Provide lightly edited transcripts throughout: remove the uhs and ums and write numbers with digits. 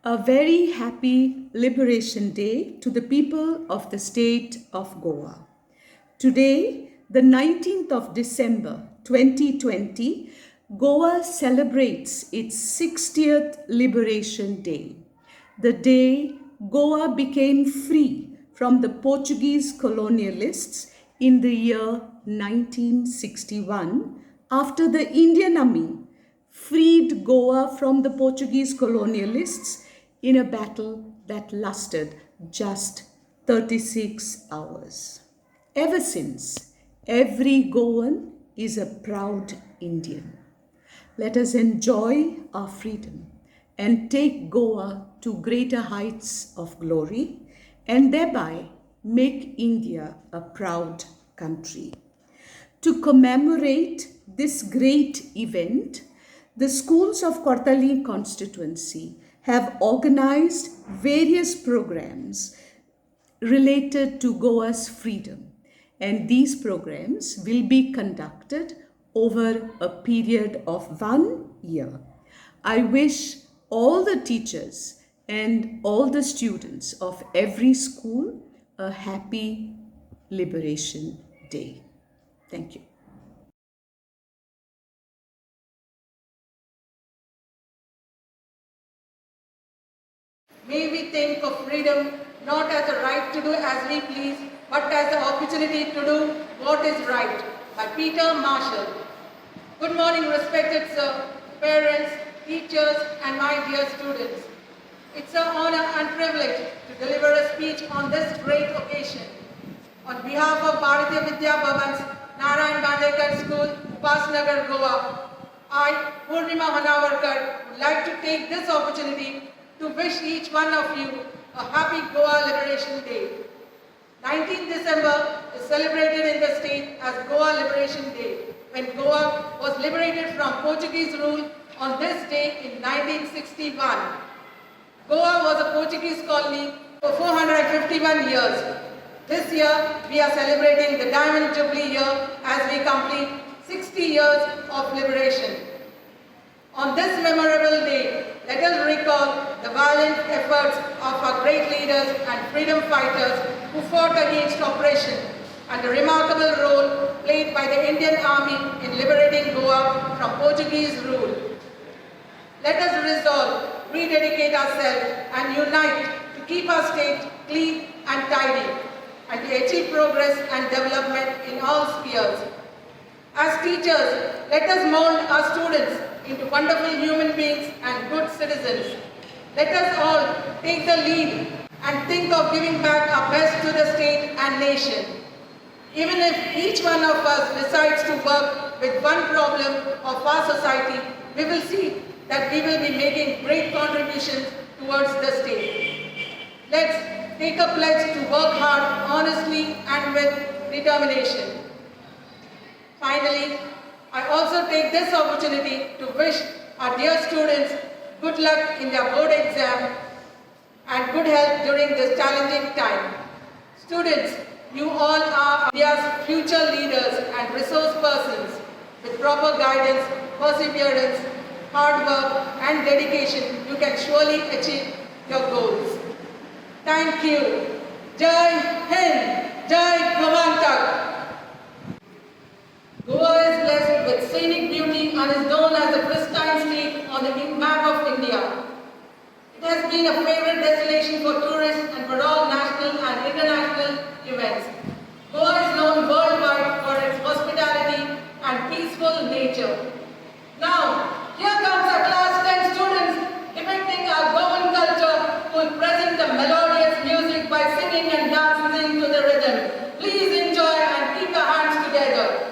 A very happy Liberation Day to the people of the state of Goa. Today, the 19th of December 2020, Goa celebrates its 60th Liberation Day, the day Goa became free from the Portuguese colonialists in the year 1961 after the Indian Army freed Goa from the Portuguese colonialists in a battle that lasted just 36 hours. Ever since, every Goan is a proud Indian. Let us enjoy our freedom and take Goa to greater heights of glory and thereby make India a proud country. To commemorate this great event, the schools of Kortali constituency have organized various programs related to Goa's freedom, and these programs will be conducted over a period of 1 year. I wish all the teachers and all the students of every school a happy Liberation Day. Thank you. May we think of freedom not as a right to do as we please, but as the opportunity to do what is right. By Peter Marshall. Good morning, respected sir, parents, teachers, and my dear students. It's an honor and privilege to deliver a speech on this great occasion. On behalf of Bharatiya Vidya Bhavan's Narayan Bandekar School, Upasnagar, Goa, I, Purnima Hanavarkar, would like to take this opportunity to wish each one of you a happy Goa Liberation Day. 19th December is celebrated in the state as Goa Liberation Day, when Goa was liberated from Portuguese rule on this day in 1961. Goa was a Portuguese colony for 451 years. This year, we are celebrating the Diamond Jubilee year as we complete 60 years of liberation. On this memorable day, let us recall the valiant efforts of our great leaders and freedom fighters who fought against oppression and the remarkable role played by the Indian Army in liberating Goa from Portuguese rule. Let us resolve, rededicate ourselves and unite to keep our state clean and tidy and to achieve progress and development in all spheres. As teachers, let us mold our students into wonderful human beings and good citizens. Let us all take the lead and think of giving back our best to the state and nation. Even if each one of us decides to work with one problem of our society, we will see that we will be making great contributions towards the state. Let's take a pledge to work hard, honestly, and with determination. Finally, I also take this opportunity to wish our dear students good luck in their board exam and good health during this challenging time. Students, you all are India's future leaders and resource persons. With proper guidance, perseverance, hard work and dedication, you can surely achieve your goals. Thank you. Jai Hind, Jai Bhavantak. Goa is blessed with scenic beauty and is known as the pristine state on the map of India. It has been a favorite destination for tourists and for all national and international events. Goa is known worldwide for its hospitality and peaceful nature. Now, here comes our class 10 students depicting our Goan culture who will present the melodious music by singing and dancing to the rhythm. Please enjoy and keep your hands together.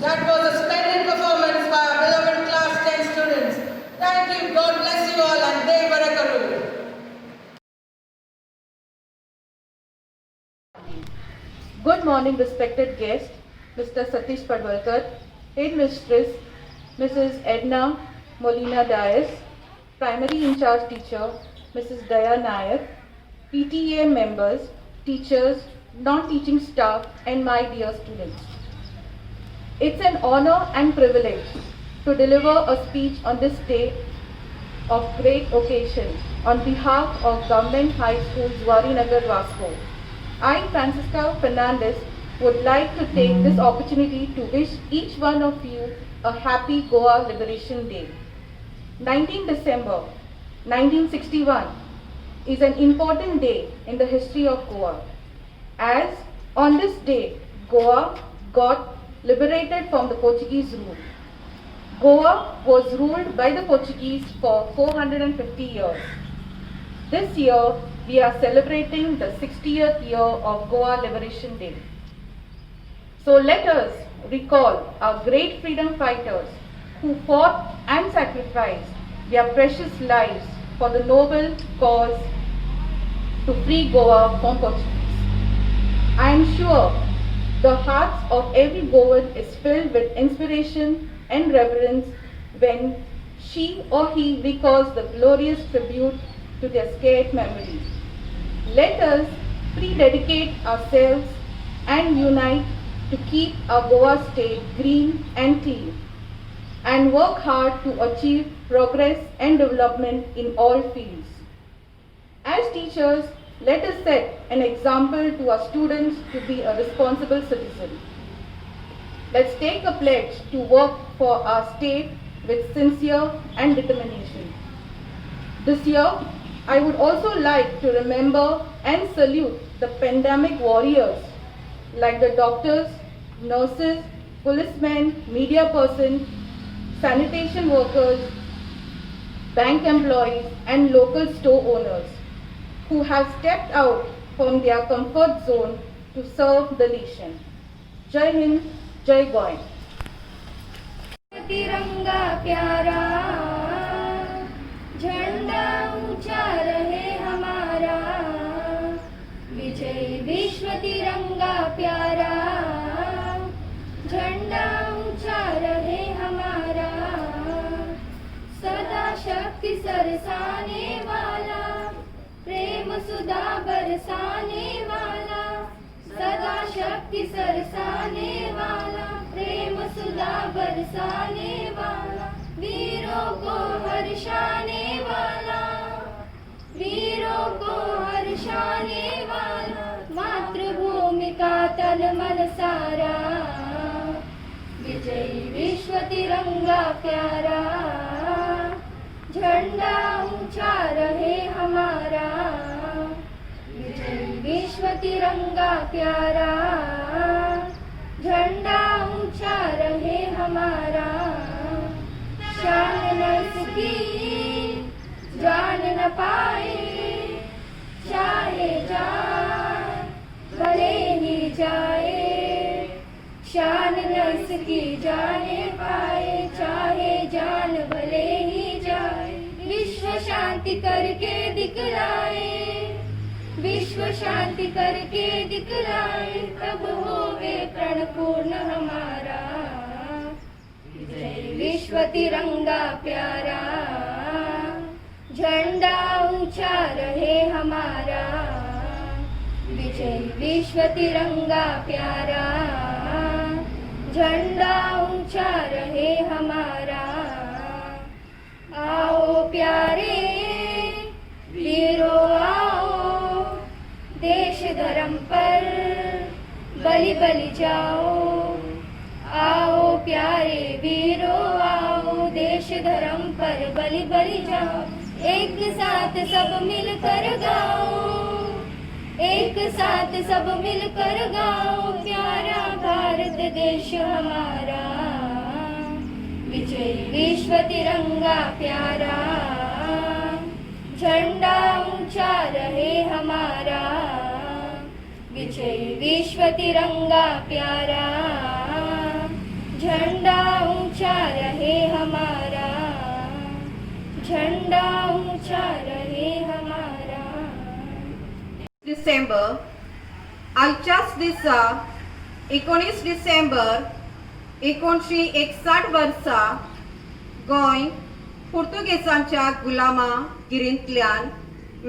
That was a splendid performance by our beloved class 10 students. Thank you. God bless you all and Devarakaru. Good morning, respected guest, Mr. Satish Padwalkar, Headmistress, Mrs. Edna Molina Dias, Primary In Charge Teacher, Mrs. Daya Nayak, PTA members, teachers, non-teaching staff, and my dear students. It's an honor and privilege to deliver a speech on this day of great occasion on behalf of Government High School, Zuarinagar, Vasco. I, Francisca Fernandez, would like to take this opportunity to wish each one of you a happy Goa Liberation Day. 19 December 1961 is an important day in the history of Goa, as on this day, Goa got liberated from the Portuguese rule. Goa was ruled by the Portuguese for 450 years. This year, we are celebrating the 60th year of Goa Liberation Day. So let us recall our great freedom fighters who fought and sacrificed their precious lives for the noble cause to free Goa from Portuguese. I am sure the hearts of every Goan is filled with inspiration and reverence when she or he recalls the glorious tribute to their scared memories. Let us rededicate ourselves and unite to keep our Goa state green and clean, and work hard to achieve progress and development in all fields. As teachers, let us set an example to our students to be a responsible citizen. Let's take a pledge to work for our state with sincere and determination. This year, I would also like to remember and salute the pandemic warriors like the doctors, nurses, policemen, media persons, sanitation workers, bank employees, and local store owners who have stepped out from their comfort zone to serve the nation. Jai Hind, Jai Goa. तिरंगा प्यारा झंडा ऊंचा रहे हमारा, विजय विश्व तिरंगा प्यारा झंडा ऊंचा रहे हमारा, सदा शक्ति सरसाने वाला, प्रेम सुधा बरसाने वाला, सदा शक्ति सरसाने वाला, प्रेम सुधा बरसाने वाला, वीरों को हर्षाने वाला, वीरों को हर्षाने वाला, मातृभूमि का तन मन सारा, विजयी विश्व तिरंगा प्यारा, झंडा ऊंचा रहे हमारा, विजयी विश्व तिरंगा प्यारा, झंडा ऊंचा रहे हमारा, शान न इसकी जान न पाए, चाहे जान भले ही जाए, शान न इसकी जाने पाए, चाहे जान भले ही जाए, विश्व शांति करके दिखलाए, विश्व शांति करके दिखलाए, तब होवे प्रण पूर्ण हमारा, जय विश्व तिरंगा प्यारा, झंडा ऊंचा रहे हमारा, विजय विश्व तिरंगा प्यारा, झंडा ऊंचा रहे हमारा। आओ प्यारे वीरों आओ, देश धर्म पर बलि बलि जाओ, आओ प्यारे वीरों आओ, देश धर्म पर बलि बलि जाओ, एक साथ सब मिलकर गाओ, एक साथ सब मिलकर गाओ, प्यारा भारत देश हमारा, विजय विश्व तिरंगा प्यारा, झंडा ऊंचा रहे हमारा, विजय विश्व तिरंगा प्यारा, झंडा ऊंचा रहे हमारा, झंडा ऊंचा रहे हमारा। डिसेंबर आजच्याच दिसा 19 डिसेंबर 1961 वर्सा गोंय पुर्तुगेजांच्या गुलामगिरींतल्यान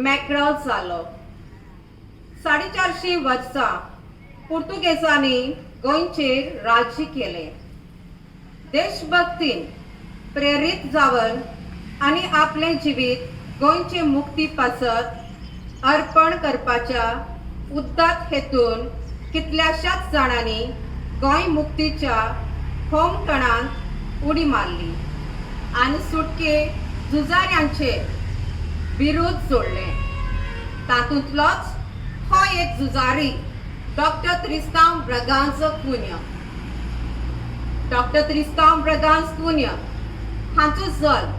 मेकळो जालो। 450 वर्सां पुर्तुगेजांनी गोंयचेर राज्य केले। देशभक्तीन प्रेरीत जावन आनी आपले जिवीत गोंयचे मुक्ती पासत अर्पण करपाच्या उद्दात हेतून कितल्याशाच जाणांनी गोंय मुक्तीच्या होमखणांत उडी मारली आनी सुटके झुजाऱ्यांचे विरोध जोडले। तातूंतलोच हो एक झुजारी डॉक्टर त्रिस्तांव ब्रागांझ कुन्हा। डॉक्टर त्रिस्तांव ब्रागांझ कुन्हा हांचो जल्म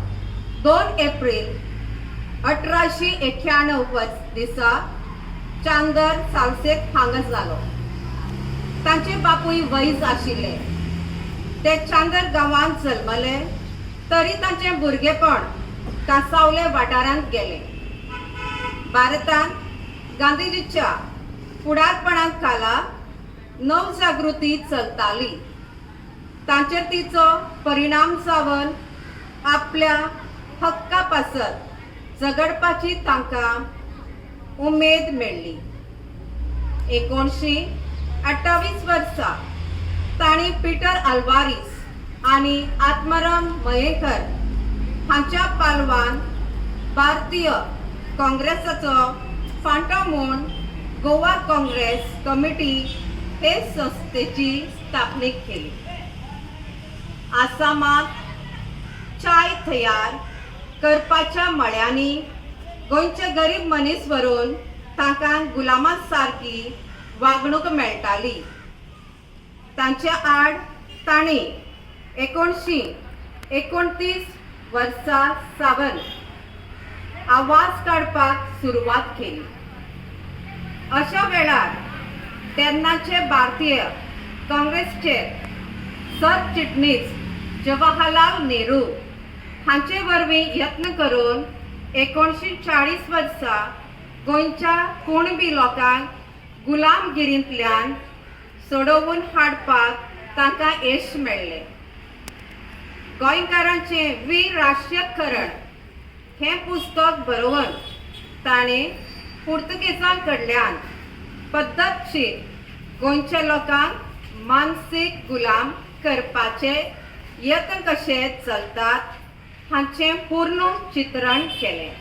2 एप्रिल 1891 दिसा चांदर सालसेत हांगा जालो। तांचे बापूय वैज आशिल्ले। ते चांदर गांवांत जल्मले तरी तांचे भुरगेपण कांसावले वाठारांत गेले। भारतांत गांधीजीच्या फुडारपणांत खाला नवजागृती चलताली। तांचेर तिचो परिणाम जावन आपल्या हक्का पासत झगडपाची तांकां उमेद मेळ्ळी। 1928 वर्सा तांणी पीटर आल्वारीस आनी आत्माराम मयेकर हांच्या पालवान भारतीय काँग्रेसाचो फांटो म्हूण गोवा काँग्रेस कमिटी हे संस्थेची स्थापणूक केली। आसामांत चाय तयार करपाच्या मळ्यांनी गोंयचे गरीब मनीस व्हरून तांकां गुलामां सारकी वागणूक मेळटाली। तांच्या आड तांणी 1929 वर्सा सावन आवाज काडपाक सुरवात केली। अशा वेळार तेन्नाचे भारतीय काँग्रेसचे सरचिटणीस जवाहरलाल नेहरू हांचे वरवीं यत्न करून 1940 वर्सा गोंयच्या कुणबी लोकांक गुलामगिरींतल्यान सोडवून हाडपाक तांकां येश मेळ्ळें। गोंयकारांचे वीर राष्ट्रीयकरण हें पुस्तक बरोवन ताणें पुर्तुगेजां कडल्यान पद्धतशीर गोंयच्या लोकांक मानसीक गुलाम करपाचे यत्न कशे चलतात हांचें पूर्ण चित्रण केलें.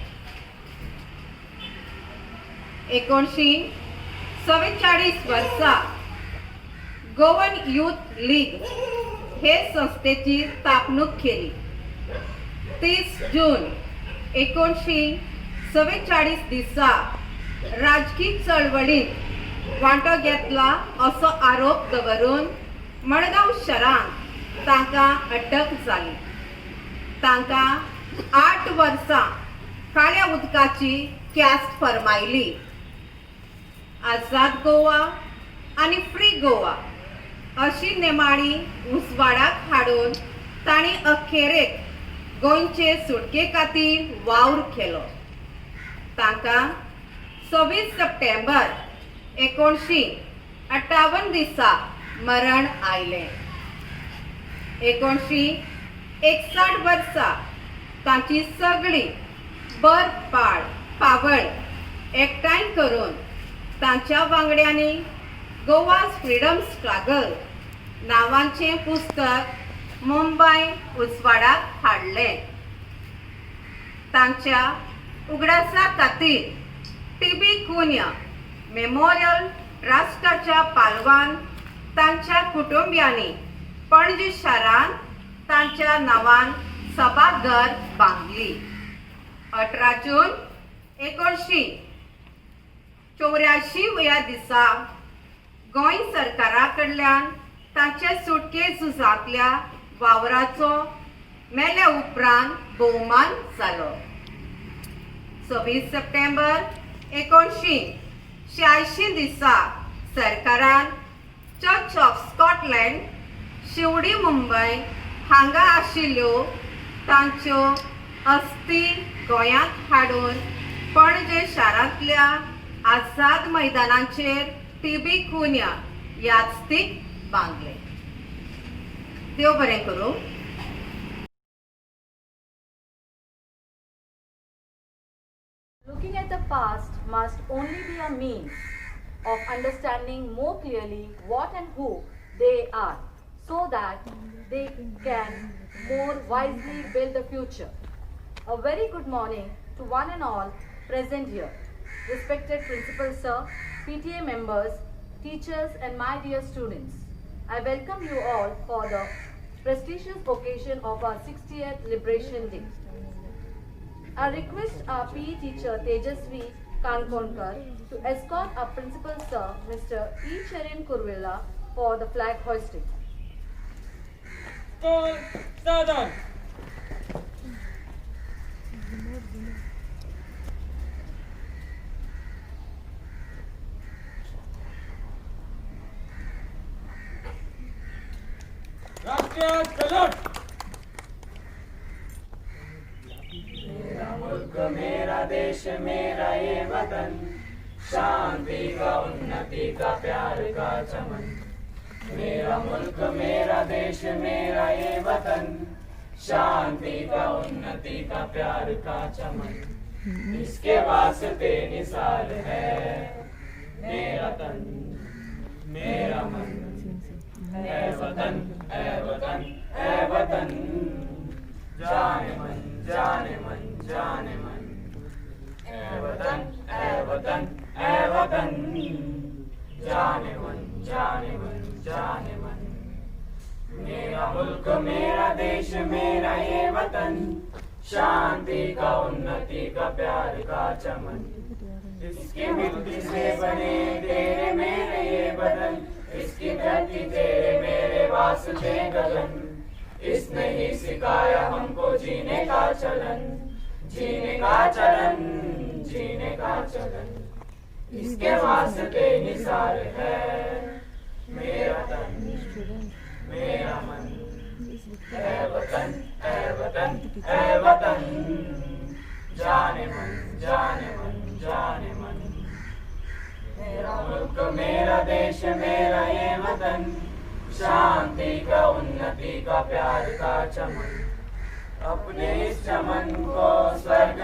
1944 वर्सा गोवन यूथ लीग हे संस्थेची स्थापणूक केली. 30 जून 1944 दिसा राजकीय चळवळीत वांटो घेतला असो आरोप दवरून मडगांव शारांत तांकां अटक जाली. तांकां 8 वर्सां काळ्या उदकाची क्यास्त फर्मायली. आझाद गोवा आनी फ्री गोवा अशी नेमाळी उजवाडाक हाडून तांणी अखेरेक गोंयचे सुटके खातीर वावर केलो. तांकां 26 सप्टेंबर 1958 दिसा मरण आयलें. 1961 वर्सा तांची सगळी बरपाड पावळ एकठांय करून तांच्या वांगड्यांनी गोवाज फ्रीडम स्ट्रगल नांवाचें पुस्तक मुंबय उजवाडाक हाडलें. तांच्या उगडासा खातीर टीबी कुन्या मेमोरियल ट्रस्टाच्या पालवान तांच्या कुटुंबियांनी पणजी शारांत तांच्या नांवान सभाघर बांदली. 18 जून 1984 ह्या दिसा गोंय सरकारा कडल्यान तांचे सुटके झुजांतल्या वावराचो मेल्या उपरांत भोवमान जालो. 26 सप्टेंबर 1986 दिसा सरकारान church of Scotland Sewri Mumbai हांगा आशिल्ल्यो तांच्यो अस्थी गोंयांत हाडून पणजे शारांतल्या आझाद मैदानाचेर टीबी कुन्या यादस्तीक बांदले. देव बरें करूं. Looking at the past must only be a means of understanding more clearly what and who they are, so that they can more wisely build the future. A very good morning to one and all present here. Respected Principal Sir, PTA members, teachers and my dear students, I welcome you all for the prestigious occasion of our 60th Liberation Day. I request our PE teacher Tejasvi Kankonkar to escort our Principal Sir Mr. E. Charan Kurvilla for the flag hoisting. Sadan. राष्ट्रीय salute. मेरा मुल्क मेरा देश मेरा ये वतन, शांति का उन्नति का प्यार का चमन. मेरा मुल्क मेरा देश मेरा ये वतन, शांति का उन्नति का प्यार का चमन. इसके वास्ते निसार है मेरा तन मेरा मन. ऐ वतन ऐ वतन ऐ वतन, जाने मन जाने मन जाने मन. ऐ वतन ऐ वतन ऐ वतन, जाने मन जाने मन जाने मन. मेरा मुल्क मेरा देश मेरा ये वतन, शांति का उन्नति का प्यार का चमन. इसकी मिट्टी से बने तेरे मेरे ये बदन, इसकी धरती तेरे मेरे वास्ते गगन. इसने ही सिखाया हमको जीने का चलन, जीने का चलन जीने का चलन. इसके वास्ते निसार है मेरा तन मेरा मन. ऐ वतन ऐ वतन ऐ वतन, जाने मन जाने मन जाने मन. मेरा मुल्क मेरा देश मेरा ये वतन, शांति का उन्नति का प्यार का चमन. अपने इस चमन को स्वर्ग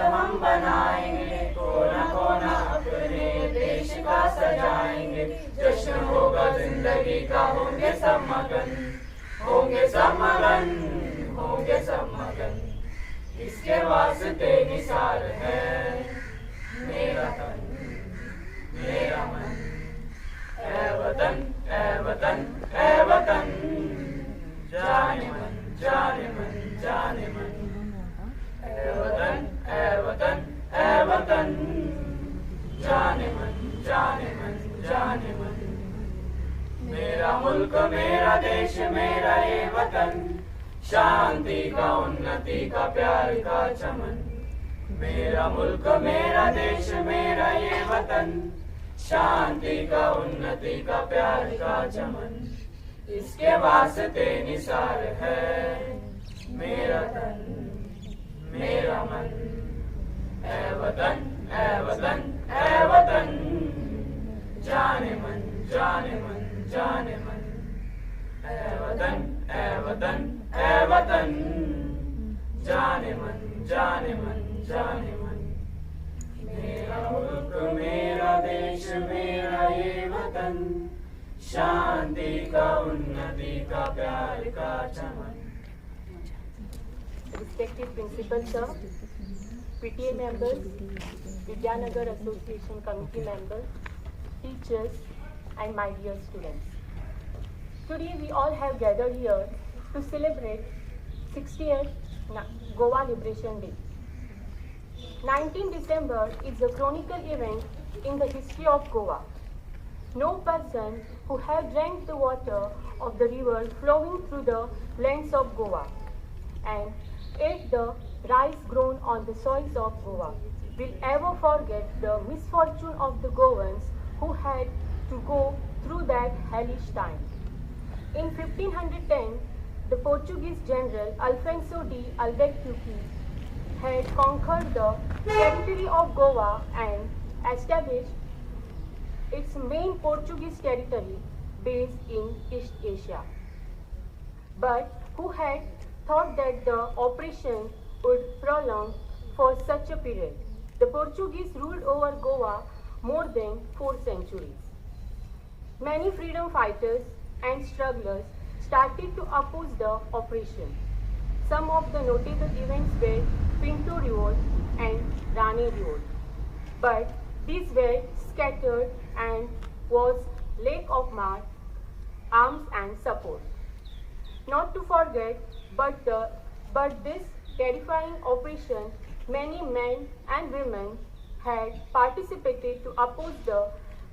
वास्ते निसार है मेरा तन मेरा मन। ऐ वतन ऐ वतन ऐ वतन, जाने मन जाने मन जाने मन। ऐ वतन ऐ वतन ऐ वतन, जाने मन जाने मन जाने मन। मेरा मुल्क मेरा देश मेरा ये वतन, शांति का उन्नति का प्यार का चमन। मेरा मुल्क मेरा देश मेरा ये वतन, शांति का उन्नति का प्यार का चमन। इसके वास्ते निसार है मेरा तन मेरा मन। ऐ वतन ऐ वतन ऐ वतन, जाने मन जाने मन जाने मन। ऐ वतन ऐ वतन ऐ वतन, जाने मन जाने मन जाने मन। मेरा मुल्क मेरा देश मेरा ये वतन, शांति का उन्नति का प्यार का चमन। Respected Principal Sir, PTA members, Vidyanagar Association Committee members, teachers, and my dear students. Today we all have gathered here to celebrate 60th Goa Liberation Day. 19 December is a chronicle event in the history of Goa. No person who have drank the water of the river flowing through the lands of Goa and ate the rice grown on the soils of Goa will ever forget the misfortune of the Goans who had to go through that hellish time. In 1510, the Portuguese general Alfonso de Albuquerque had conquered the territory of Goa and established its main Portuguese territory based in East Asia. But who had thought that the operation would prolong for such a period? The Portuguese ruled over Goa more than 4 centuries. Many freedom fighters and strugglers started to oppose the operation. Some of the notable events were Pinto Revolt and Rani Revolt. But these were scattered and was lack of arms and support. Not to forget, but this terrifying operation, many men and women had participated to oppose the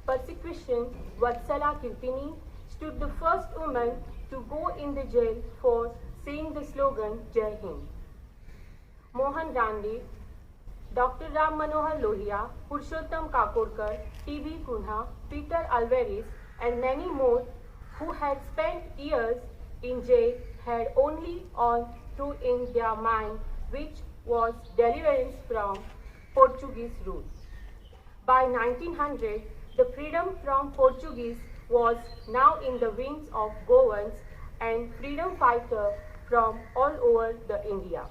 persecution. Vatsala Kirtini stood the first woman to go in the jail for saying the slogan Jai Hind. Mohan Rande, Dr. Ram Manohar Lohia, Purushottam Kakorkar, T.B. Kunha, Peter Alvarez, and many more who had spent years in jail had only one thought in their mind, which was deliverance from Portuguese rule. By 1900, the freedom from Portuguese was now in the wings of Goans and freedom fighters from all over the India.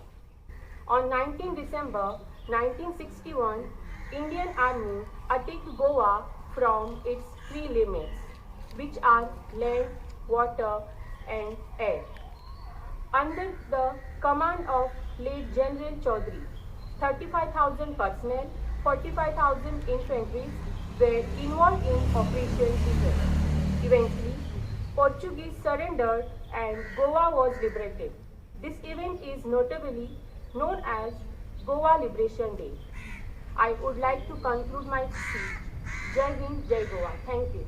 On 19 December 1961, Indian Army attacked Goa from its 3 limits, which are land, water, and air. Under the command of late General Chaudhary, 35,000 personnel, 45,000 infantry were involved in Operation Eagle. Eventually, Portuguese surrendered and Goa was liberated. This event is notably known as Goa Liberation Day. I would like to conclude my speech. Jai Hind, Jai Goa. Thank you.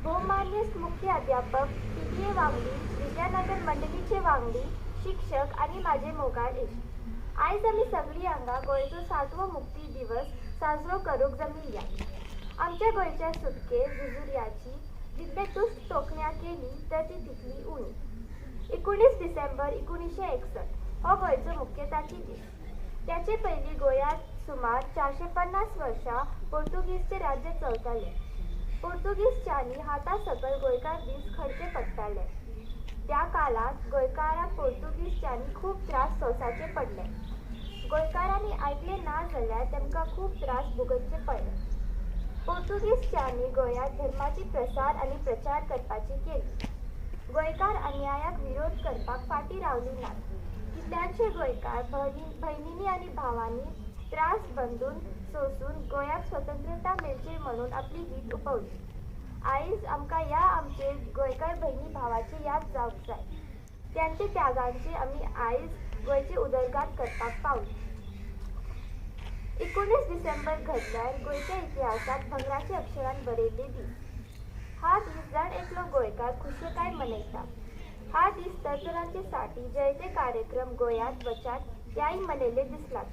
बहुमान्य मुख्य अध्यापक, PTA वांगडी, विद्यानगर मंडळीचे वांगडी, शिक्षक आणि माझे मोगाळ इश्ट. आयज आमी सगळीं हांगा गोंयचो 7वो मुक्ती दिवस साजरो करूंक जमिल्ल्या. आमच्या गोंयच्या सुटके झुजुऱ्याची जितले तुस्त तोखण्यां केली तर ती तितली उणी. 19 डिसेंबर 1961 हो गोंयचो मुख्यताची दीस. त्याचे पयलीं गोंयांत सुमार 450 वर्सां पोर्तुगीजचे राज्य चलताले. पोर्तुगीजच्यांनी हाता सकल गोंयकार दीस खडचे पडटाले. त्या काळात गोंयकारांक पोर्तुगीजच्यांनी खूब त्रास सोंसचे पडले. गोंयकारांनी आयकले ना जाल्यार तांकां खूब त्रास भोगतचे पडले. पोर्तुगीजच्यांनी गोंयांत धर्माची प्रसार आनी प्रचार करपाची केली. गोंयकार अन्यायाक विरोध करपाक फाटीं रावली नात. कितल्याशे गोंयकार भयणींनी आणि भावांनी त्रास बंदून सोसून गोंयाक स्वतंत्रता मेळची म्हणून आपली वीट उपावली. आयज आमकां ह्या आमचे गोंयकार भयणी भावाची याद जावंक जाय. त्यांचे त्यागांची आमी आयज गोंयची उदरगत करपाक पावली. 19 डिसेंबर घडल्यार गोंयच्या इतिहासात भंगराच्या अक्षरान बरयल्ले दीस. हा दीस जाण एकलो गोंयकार खुशकाय मनयता. हा दीस तरतरांचे साठी जयते कार्यक्रम गोंयांत वचात त्याय मनयले दिसलात.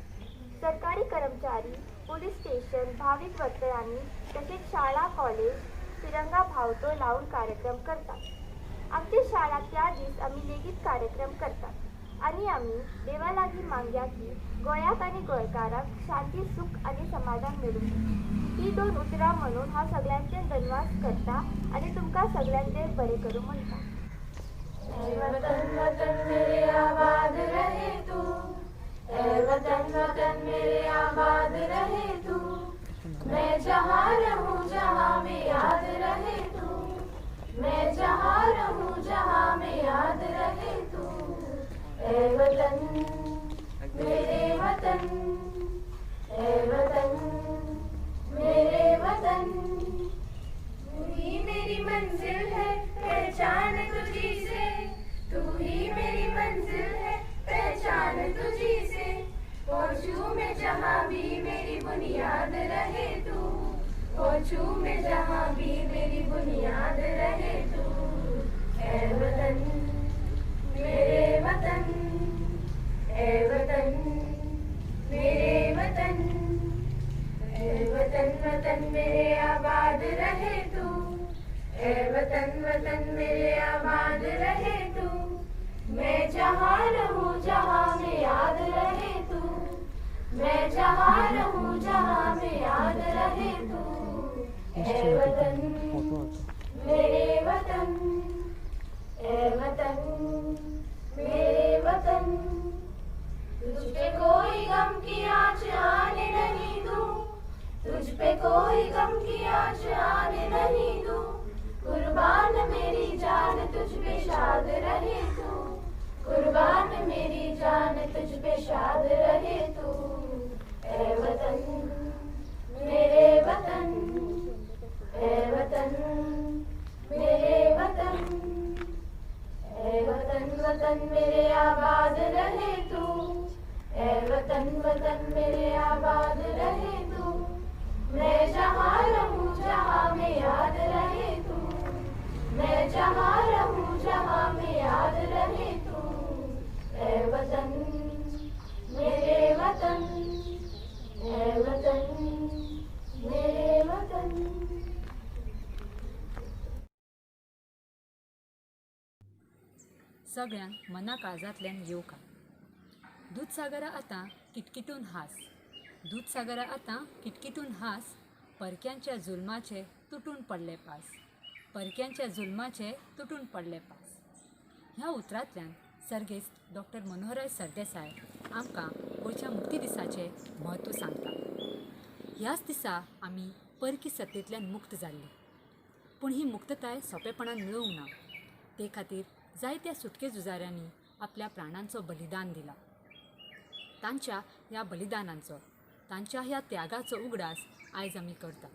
सरकारी कर्मचारी, पोलीस स्टेशन, भावीक वर्तळांनी तसेच शाळा कॉलेज तिरंगा भावतो लावून कार्यक्रम करतात. आमची शाळा त्या दीस आमी लेगीत कार्यक्रम करतात आणि आमी देवा लागीं मागया की गोंयाक आणि गोंयकाराक शांती, सुख आणि समाधान मेळूं. ही 2 उतरां म्हणून हांव सगळ्यांचे धन्यवाद करता आणि तुमकां सगळ्यांचे बरें करूं म्हणटा. वतन वतन मेरे आबाद रहे तू, वतन वतन मेरे आबाद रहे तू, मैं जहाँ रहूँ जहाँ में याद रहे तू, मैं जहाँ रहूँ जहाँ में याद रहे तू, ए वतन मेरे वतन, ए वतन मेरे वतन, तू ही मेरी मंजिल है पहचान तुझी से, तू ही मेरी मंजिल है पहचान तुझी से, पहुँचूं मैं जहाँ भी मेरी बुनियाद रहे तू, पहुँचूं मैं जहाँ भी मेरी बुनियाद रहे तू, ए वतन मेरे वतन, ए वतन मेरे वतन, ए वतन वतन मेरे आबाद रहे तू, ए वतन वतन मेरे आबाद रहे तू, मैं जहाँ रहूँ जहाँ में याद रहे तू, मैं जहाँ रहूँ जहाँ में याद रहे तू, ए वतन मेरे वतन, ए वतन मेरे वतन, तुझ पे कोई गम की आँच आने नहीं दूँ, तुझ पे कोई गम की आँच आने नहीं दूँ, कुर्बान मेरी जान तुझ पे शाद रहे तू, कुर्बान मेरी जान तुझ पे शाद रहे तू, ए वतन मेरे वतन, ए वतन मेरे वतन, ए वतन वतन मेरे आबाद रहे तू, ए वतन वतन मेरे आबाद रहे तू, मैं जहाँ रहूँ जहाँ में याद रहे तू, मैं जहाँ रहूँ जहाँ में याद रहे तू, ए वतन मेरे वतन, ए वतन मेरे वतन. सगळ्यांक मना काळजांतल्यान येवकार. दूधसागरा आतां किटकिटून हास, दूधसागरा आतां किटकिटून हास, परक्यांच्या जुल्माचे तुटून पडले पास, परक्यांच्या जुल्माचे तुटून पडले पास. ह्या उतरांतल्यान सर्गेस्त डॉक्टर मनोहरराय सरदेसाय आमकां गोंयच्या मुक्ती दिसाचें म्हत्व सांगता. ह्याच दिसा आमी परकी सत्तेंतल्यान मुक्त जाल्लीं. पूण ही मुक्तताय सोंपेपणान मेळूंक ना. ते खातीर जायत्या सुटके झुजाऱ्यांनी आपल्या प्राणांचो बलिदान दिला. तांच्या ह्या बलिदानांचो, तांच्या ह्या त्यागाचो उगडास आयज आमी करतात.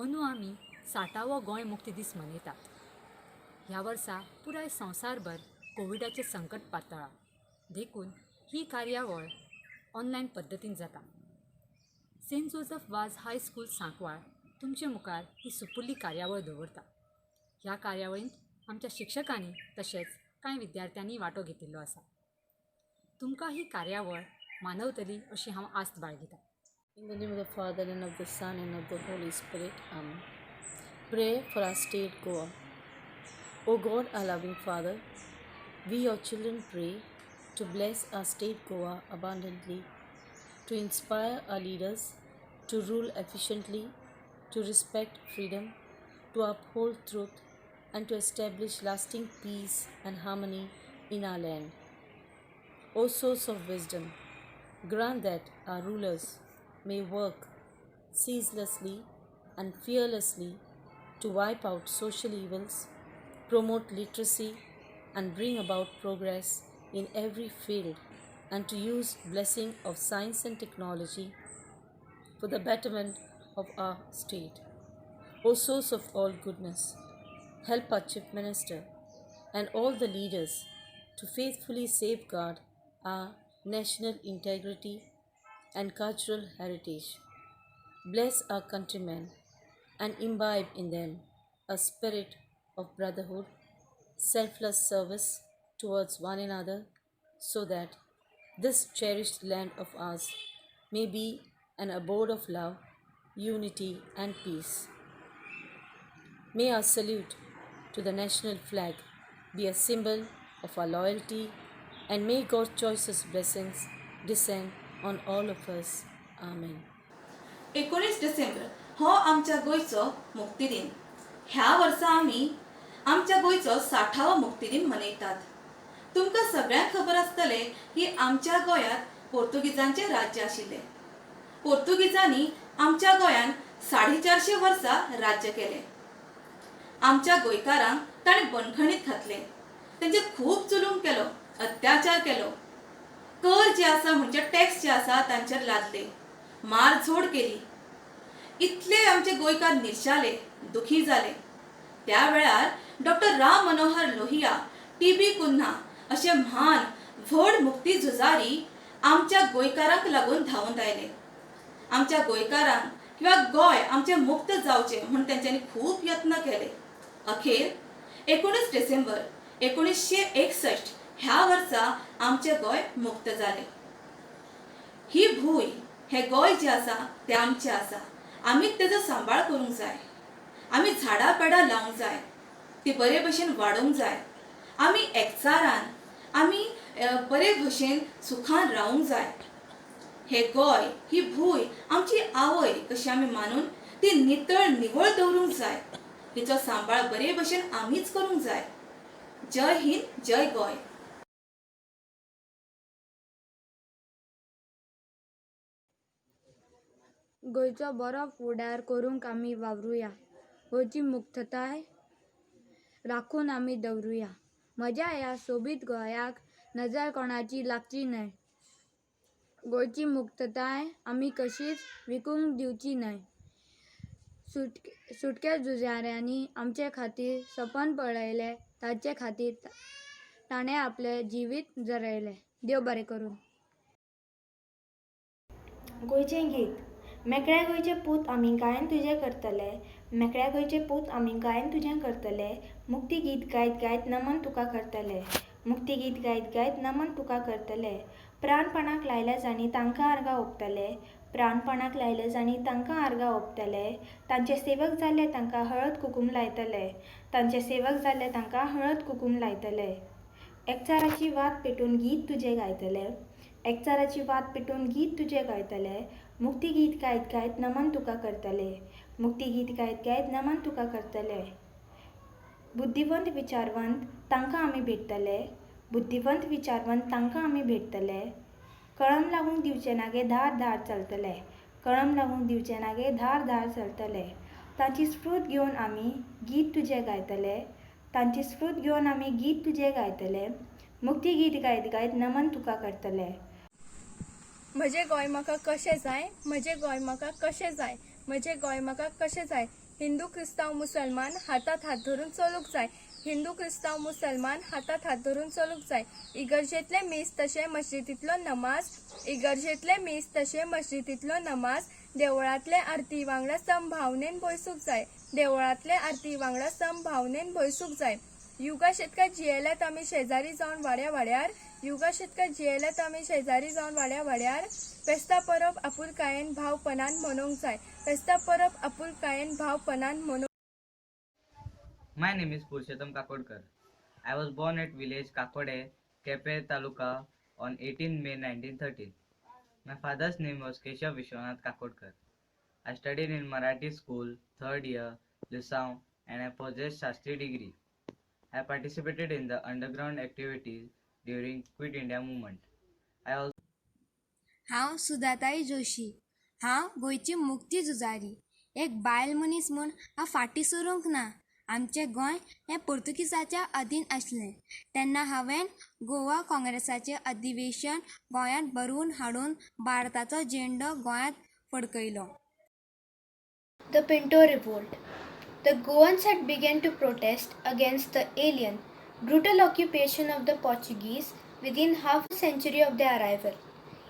अंदू आमी 60वो गोंय मुक्ती दीस मनयतात. ह्या वर्सा पुराय संवसारभर कोविडाचें संकट पातळ्ळां. देखून ही कार्यावळ ऑनलायन पद्दतीन जाता. Saint Joseph Vaz high school Sancoale तुमचे मुखार ही सुपुल्ली कार्यावळ दवरता. ह्या कार्यावळींत आमच्या शिक्षकांनी तशेंच कांय विद्यार्थ्यांनी वांटो घेतिल्लो आसा. तुमकां ही कार्यावळ मानवतली अशी हांव आस्त बाळगितां. In the name of the Father, and of the Son, and of the Holy Spirit. Amen. Pray for our state Goa. O God, our loving Father, we, your children, pray to bless our state Goa abundantly, to inspire our leaders to rule efficiently, to respect freedom, to uphold truth, and to establish lasting peace and harmony in our land. O source of wisdom, grant that our rulers may work ceaselessly and fearlessly to wipe out social evils, promote literacy, and bring about progress in every field and to use blessing of science and technology for the betterment of our state. O source of all goodness, help our Chief Minister and all the leaders to faithfully safeguard our national integrity and cultural heritage. Bless our countrymen and imbibe in them a spirit of brotherhood, selfless service towards one another, so that this cherished land of ours may be an abode of love, unity, and peace. May our salute to the national flag be a symbol of our loyalty, and may God's choicest blessings descend on all of us. Amen. 19 December हो आमच्या गोयचो मुक्ती दिन. ह्या वर्सा आमी आमच्या गोयचो 60वा मुक्ती दिन मनयतात. तुमकां सगळ्यांक खबर आसतले की आमच्या गोंयांत पोर्तुगीजांचे राज्य आशिल्ले. पोर्तुगीजांनी आमच्या गोंयांत 450 वर्सां राज्य केले. आमच्या गोंयकारांक ताणें बंदखणीत घातले. तेंचे खूब जुलूम केलो, अत्याचार केलो. कर जे आसा म्हणजे टॅक्स जे आसा तांचेर लादले, मारझोड केली. इतले आमचे गोंयकार निर्शाले, दुखी जाले. त्या वेळार डॉक्टर राम मनोहर लोहिया, टीबी कुन्हा असे महान व्हड मुक्ती झुजारी आमच्या गोंयकारांक लागून धांवून आयले. आमच्या गोंयकारांक किंवा गोंय आमचे मुक्त जावचे म्हणून तेंच्यांनी खूब यत्न केले. अखेर 19 डिसेंबर 1961 ह्या वर्सा आमचे गोंय मुक्त जाले. ही भूंय, हे गोंय जे आसा ते आमचे आसा. आमी तेजो सांबाळ करूंक जाय. आमी झाडां पेडां लावंक जाय. ती बरे भशेन वाडोवंक जाय. आमी एकचारान आमी बरे भशेन सुखान रावंक जाय. हे गोंय, ही भूंय आमची आवय कशी आमी मानून ती नितळ निवळ दवरूंक जाय. तिचो सांबाळ बरे भशेन आमीच करूंक जाय. जय हिंद, जय गोंय. गोंयचो बरो फुडार करूंक आमी वावरुया. गोंयची मुक्तताय राखून आमी दवरुया. म्हज्या ह्या सोबीत गोंयाक नजर कोणाची लागची न्हय. गोंयची मुक्तताय आमी कशीच विकूंक दिवची न्हय. सुटके झुजाऱ्यांनी आमचे खातीर सपन पळयले, ताचे खातीर ताणें आपले जिवीत जरयले. देव बरें करूं. गोंयचें गीत. मेकळ्या गोंयचे पूत आमी गायन तुजें करतले. मेकळ्या गोंयचे पूत आमी गायन तुजें करतले. मुक्ती गीत गायत गायत नमन तुका करतले. मुक्ती गीत गायत गायत नमन तुका करतले. प्राणपणाक लायल्या जाणी तांकां आर्गां ओंपतले. प्राणपणाक लायल्या जाणी तांकां आर्गां ओंपतले. तांचे सेवक जाल्ले तांकां हळद कुकूम लायतले. तांचे सेवक जाल्ले तांकां हळद कुकूम लायतले. एकचाराची वात पेटून गीत तुजें गायतले. एकचाराची वात पेटून गीत तुजें गायतले. मुक्ती गीत गायत गायत नमन तुका करतले. मुक्ती गीत गायत गायत नमन तुका करतले. बुद्धिवंत विचारवंत तांकां आमी भेटतले. बुद्धिवंत विचारवंत तांकां आमी भेटतले. कळम लागूंक दिवचे नागे धार धार चलतले. कळम लागूंक दिवचे नागे धार धार चलतले. तांची स्फूर्त घेवन आमी गीत तुजें गायतले. तांची स्फूर्त घेवन आमी गीत तुजें गायतले. मुक्ती गीत गायत गायत नमन तुका करतले. म्हजें गोंय म्हाका कशें जाय. म्हजें गोंय म्हाका कशें जाय. म्हजें गोंय म्हाका कशें जाय. हिंदू क्रिस्तांव मुसलमान हातांत हात धरून चलूंक जाय. हिंदू क्रिस्तांव मुसलमान हातांत हात धरून चलूंक जाय. इगर्जेंतले मीस तशें मस्जिदींतलो नमाज. इगर्जेंतले मीस तशें मस्जिदींतलो नमाज. देवळांतले आरती वांगडा समभावनेन बसूंक जाय. देवळांतले आरती वांगडा समभावनेन बसूंक जाय. युगा शेतकार जियेल्यात आमी शेजारी जावन वाड्या वाड्यार. युगा शेतकार जियेल्यात आमी शेजारी जावन वाड्या वाड्यार. फेस्ता परब आपुलकायेन भावपणान मनोवंक जाय. फेस्ता परब आपुलकायेन भावपणान मनोवंक. My name is Purushottam Kakodkar. I was born at village Kakode, Kepe Taluka on 18 May 1913. My father's name was Keshav Vishwanath Kakodkar. I studied in Marathi school, 3rd year, Lisau, and I possessed Shastri degree. I participated in the underground activities during Quit India movement. हांव सुधाताई जोशी. हांव गोंयची मुक्ती झुजारी. एक बायल मनीस म्हूण हांव फाटीं सरूंक ना. आमचें गोंय हें पोर्तुगीजाच्या अधीन आसलें तेन्ना हांवें गोवा काँग्रेसाचें अधिवेशन गोंयांत भरून हाडून भारताचो झेंडो गोंयांत फडकयलो. The Pinto Revolt. The Goans had begun to protest against the alien, brutal occupation of the Portuguese within half a century of their arrival.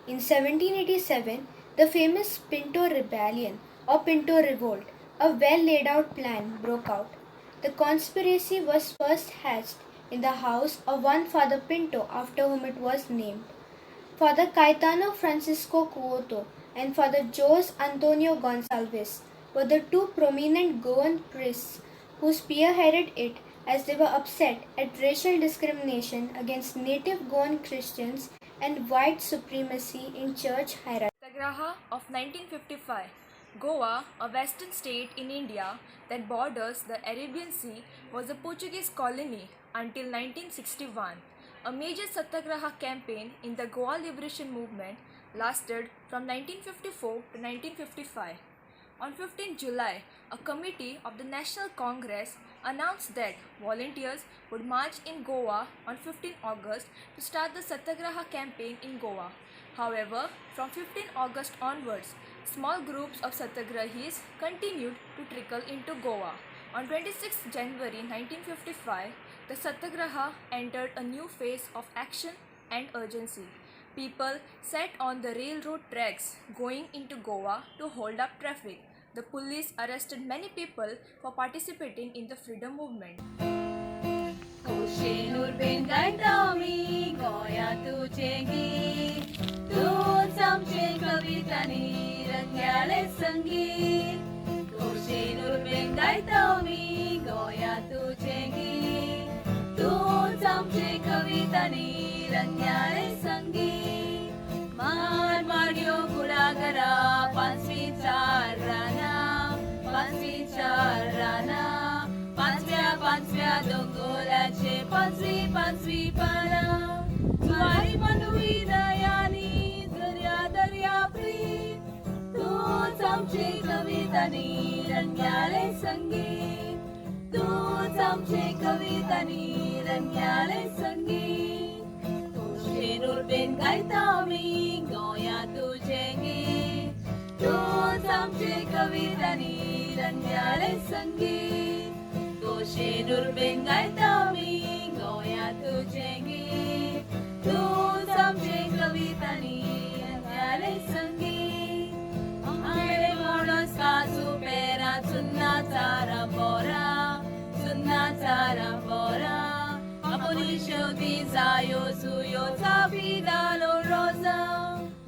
In 1787, the famous Pinto Rebellion or Pinto Revolt, a well laid out plan, broke out. The conspiracy was first hatched in the house of one Father Pinto, after whom it was named. Father Caetano Francisco Cuoto and Father Jose Antonio Gonçalves were the two prominent Goan priests who spearheaded it, as they were upset at racial discrimination against native Goan Christians and white supremacy in church hierarchy. Satyagraha of 1955. Goa, a western state in India that borders the Arabian Sea, was a Portuguese colony until 1961. A major Satyagraha campaign in the Goa liberation movement lasted from 1954 to 1955. On 15 July, a committee of the National Congress announced that volunteers would march in Goa on 15 August to start the Satyagraha campaign in Goa. However, from 15 August onwards, small groups of Satyagrahis continued to trickle into Goa. On 26 January 1955, the Satyagraha entered a new phase of action and urgency. People sat on the railroad tracks going into Goa to hold up traffic. The police arrested many people for participating in the freedom movement. शेनूर बेन गायता मी गोया तुझे गीत, तूच आमचे कवितांनी रंगयाळे संगीत. शेनूर बेन गायता मी गोया तुझे गीत, तूच आमचे कवितांनी रंगयाळे संगीत. मार मार्यो कुडागरा पांचवी चार राना, पांचवी चार राना, पांचव्या दोंगोलाचे पांचवी पाना. ज्वारी मांडवी दयानी दर्या प्रीत, तूच आमचे कवितांनी रंगयाळे संगीत. तूच आमचे कवितांनी रंगयाळे संगीत. शेनूर बेन गायता मी गोया तुझे गीत, तूच आमचे कवितांनी रंगयाळे संगीत. शेनूर बेन गायता मी गोया तुझे गीत, तूच आमचे कवितांनी रंगयाळे संगीत. आमचे मोणस काजू पेरा चुन्नाचा बोरा, चुन्नाचा बोरा. आपुली शेवटी जायो जुयो चापी दालो रोजा.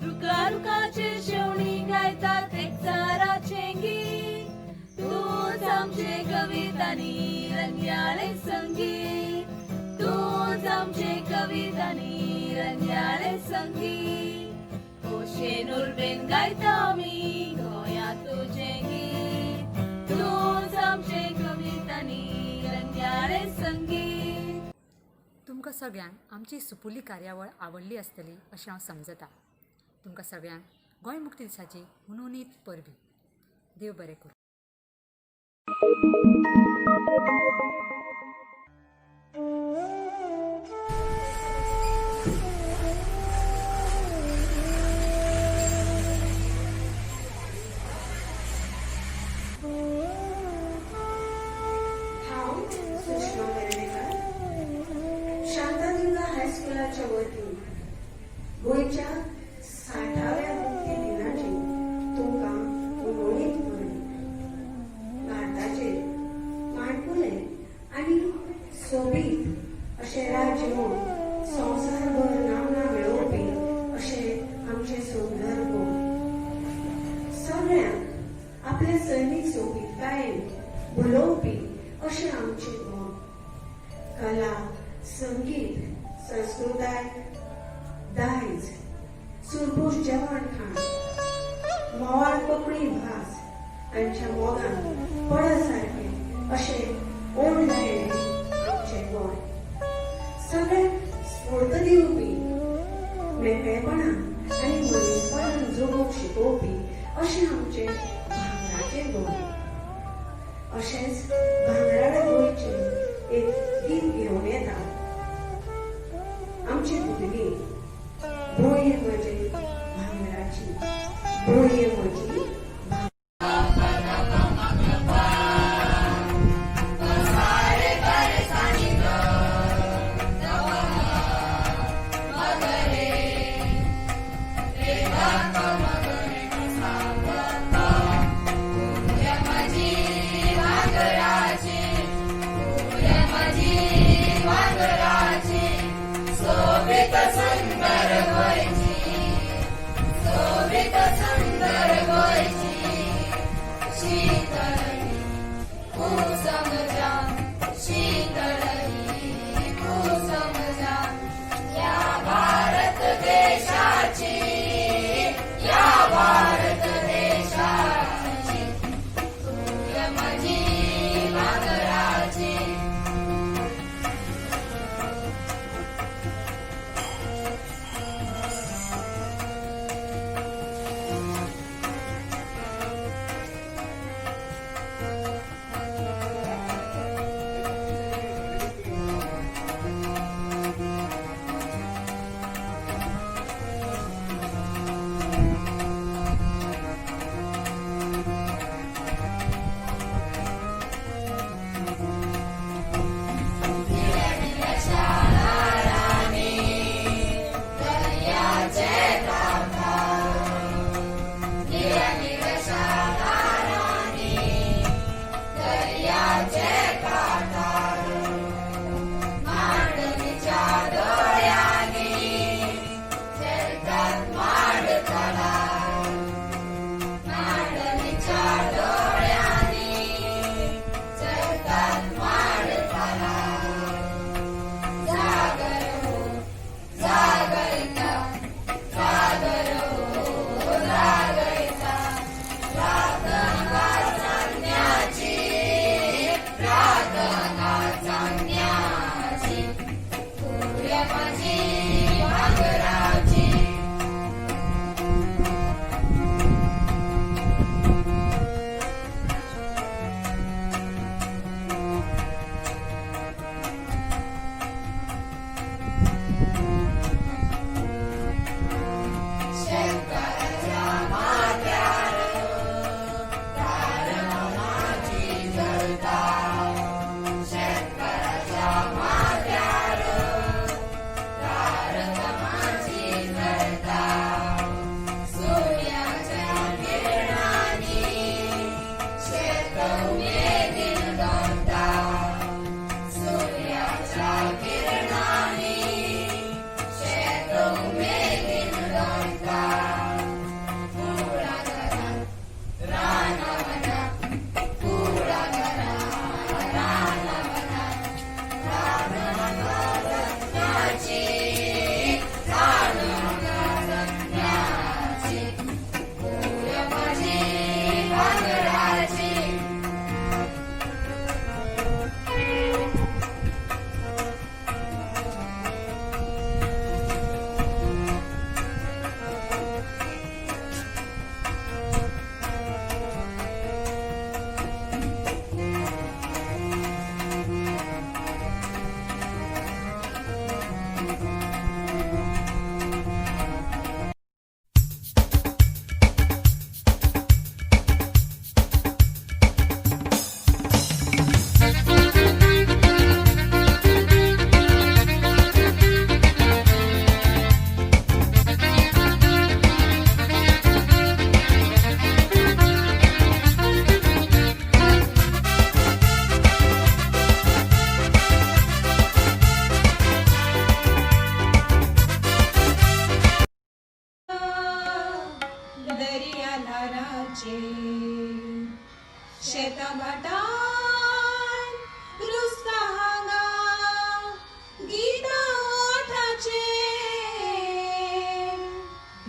रुका रुकाचे शेवणी गायतात एकचाराचे गीत. तूच आमचे कवितांनी रंगयाळे संगीत. तूच आमचे कवितांनी रंगयाळे संगीत. शेनूर बेन गायता मी गोया तुझे गीत, तूच आमचे कवितांनी रंगयाळे संगीत. तुमकां सगळ्यांक आमची सुपुली कार्यावळ आवडली आसतली अशें हांव समजता. तुमकां सगळ्यांक गोंय मुक्ती दिसाची हुनहुनीत परबी. देव बरें करूं. शांतादुर्गा हायस्कुलाच्या वतीन गोंयच्या 60व्या मुक्ती दिनाची तुमकां हुनहुनीत परबी. भारताचे माणकुले आनी सोबीत अशें राज्य म्हूण संवसारभर नामना मेळोवपी अशें आमचें सुंदर गोंय. सगळ्यांक आपले सैमीक सोबीतकायेन भुलोवपी अशें आमचें गोंय. कला, संगीत, संस्कृताय, दायज, सुरबूस जेवण खाण, मोवाळ कोंकणी भास हांच्या मोगान पडसारकें अशें ओडलें आमचें गोंय. सगळ्यांक स्फूर्त दिवपी, मेकळेपणान आनी मनीसपणान जगूंक शिकोवपी अशें आमचें भांगराचें गोंय. अशेंच भांगराळे गोंयचें एक गीत घेवन येता. आमची पुतली भोये म्हजे भांगराची भोये म्हजी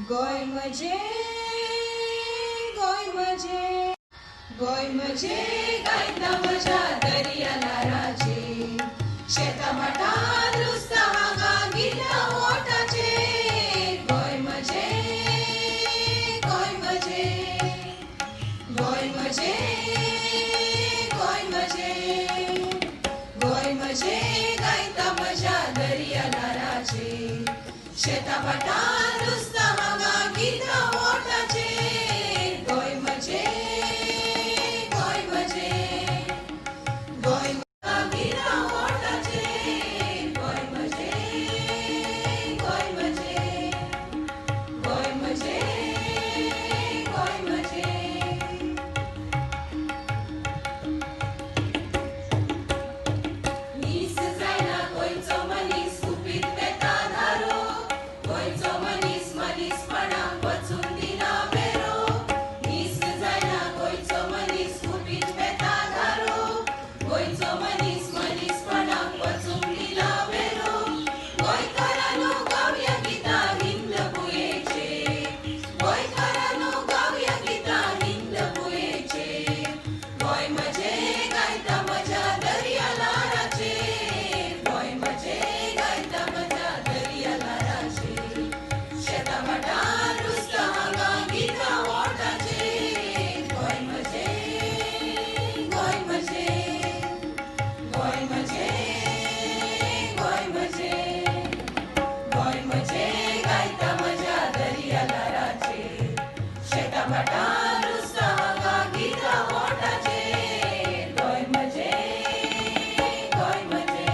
गोय म्हजे गोय म्हजे गोय म्हजे गायता म्हज्या दर्या नाराचे शेता भाटात रुस्ता हांगा गिता ओटाचे गोय म्हजे गोय म्हजे गोय म्हजे गोय म्हजे गोय म्हजे गायता म्हज्या दर्या नाराचे शेतापटार रुजता हांगा गीत ओटाचे गोंय म्हजे गोंय म्हजे गोंय गीत ओटाचे गोंय म्हजे गोंय म्हजे गोंय म्हजे गोंय म्हजे नीस जायना गोंयचो मनीस कुपीत बेता धारो गोंयचो मनीस मनीसपणाक वचून दिना बेरो नीस जायना गोंयचो मनीस कुपीत बेता धारो गोंयचो मनीस मनीसपणाक वचून दिना बेरो गोंयकारांनो गावया गितां हिंद पुयेचे गोंयकारांनो गावया गितां हिंद पुयेचे गोंय म्हजे गायता म्हज्या दर्या लाराचेर गोंय म्हजे गायता म्हज्या दर्या लाराचेर शेता मटार रुजता हांगा गितां ओटाचेर गोंय म्हजे गोंय म्हजे गोंय म्हजे गोंय म्हजे गोंय म्हजे गायता म्हज्या दर्या लाराचेर शेता मटार रुजता हांगा गितां ओटाचेर गोंय म्हजे गोंय म्हजे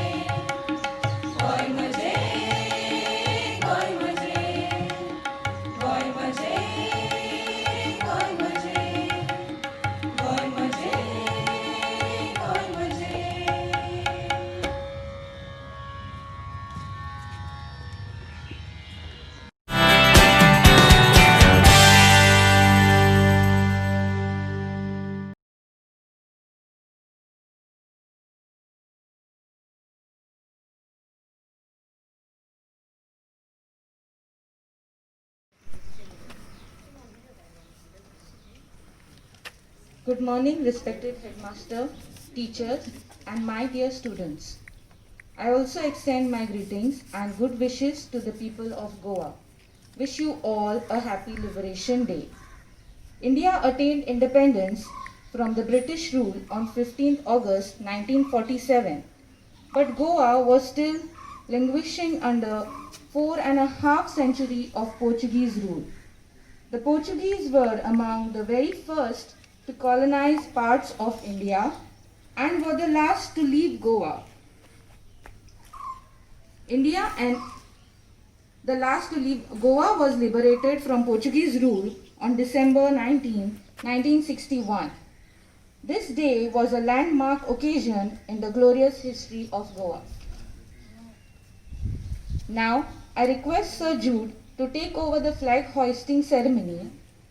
गोंय म्हजे गोंय म्हजे गोंय म्हजे गोंय म्हजे गोंय म्हजे गोंय म्हजे Good morning, respected headmaster, teachers, and my dear students. I also extend my greetings and good wishes to the people of Goa. Wish you all a happy Liberation Day. India attained independence from the British rule on 15th August 1947, but Goa was still languishing under 4.5 centuries of Portuguese rule. The Portuguese were among the very first to colonize parts of India and were the last to leave Goa. India and the last to leave Goa was liberated from Portuguese rule on December 19, 1961. This day was a landmark occasion in the glorious history of Goa. Now, I request Sir Jude to take over the flag hoisting ceremony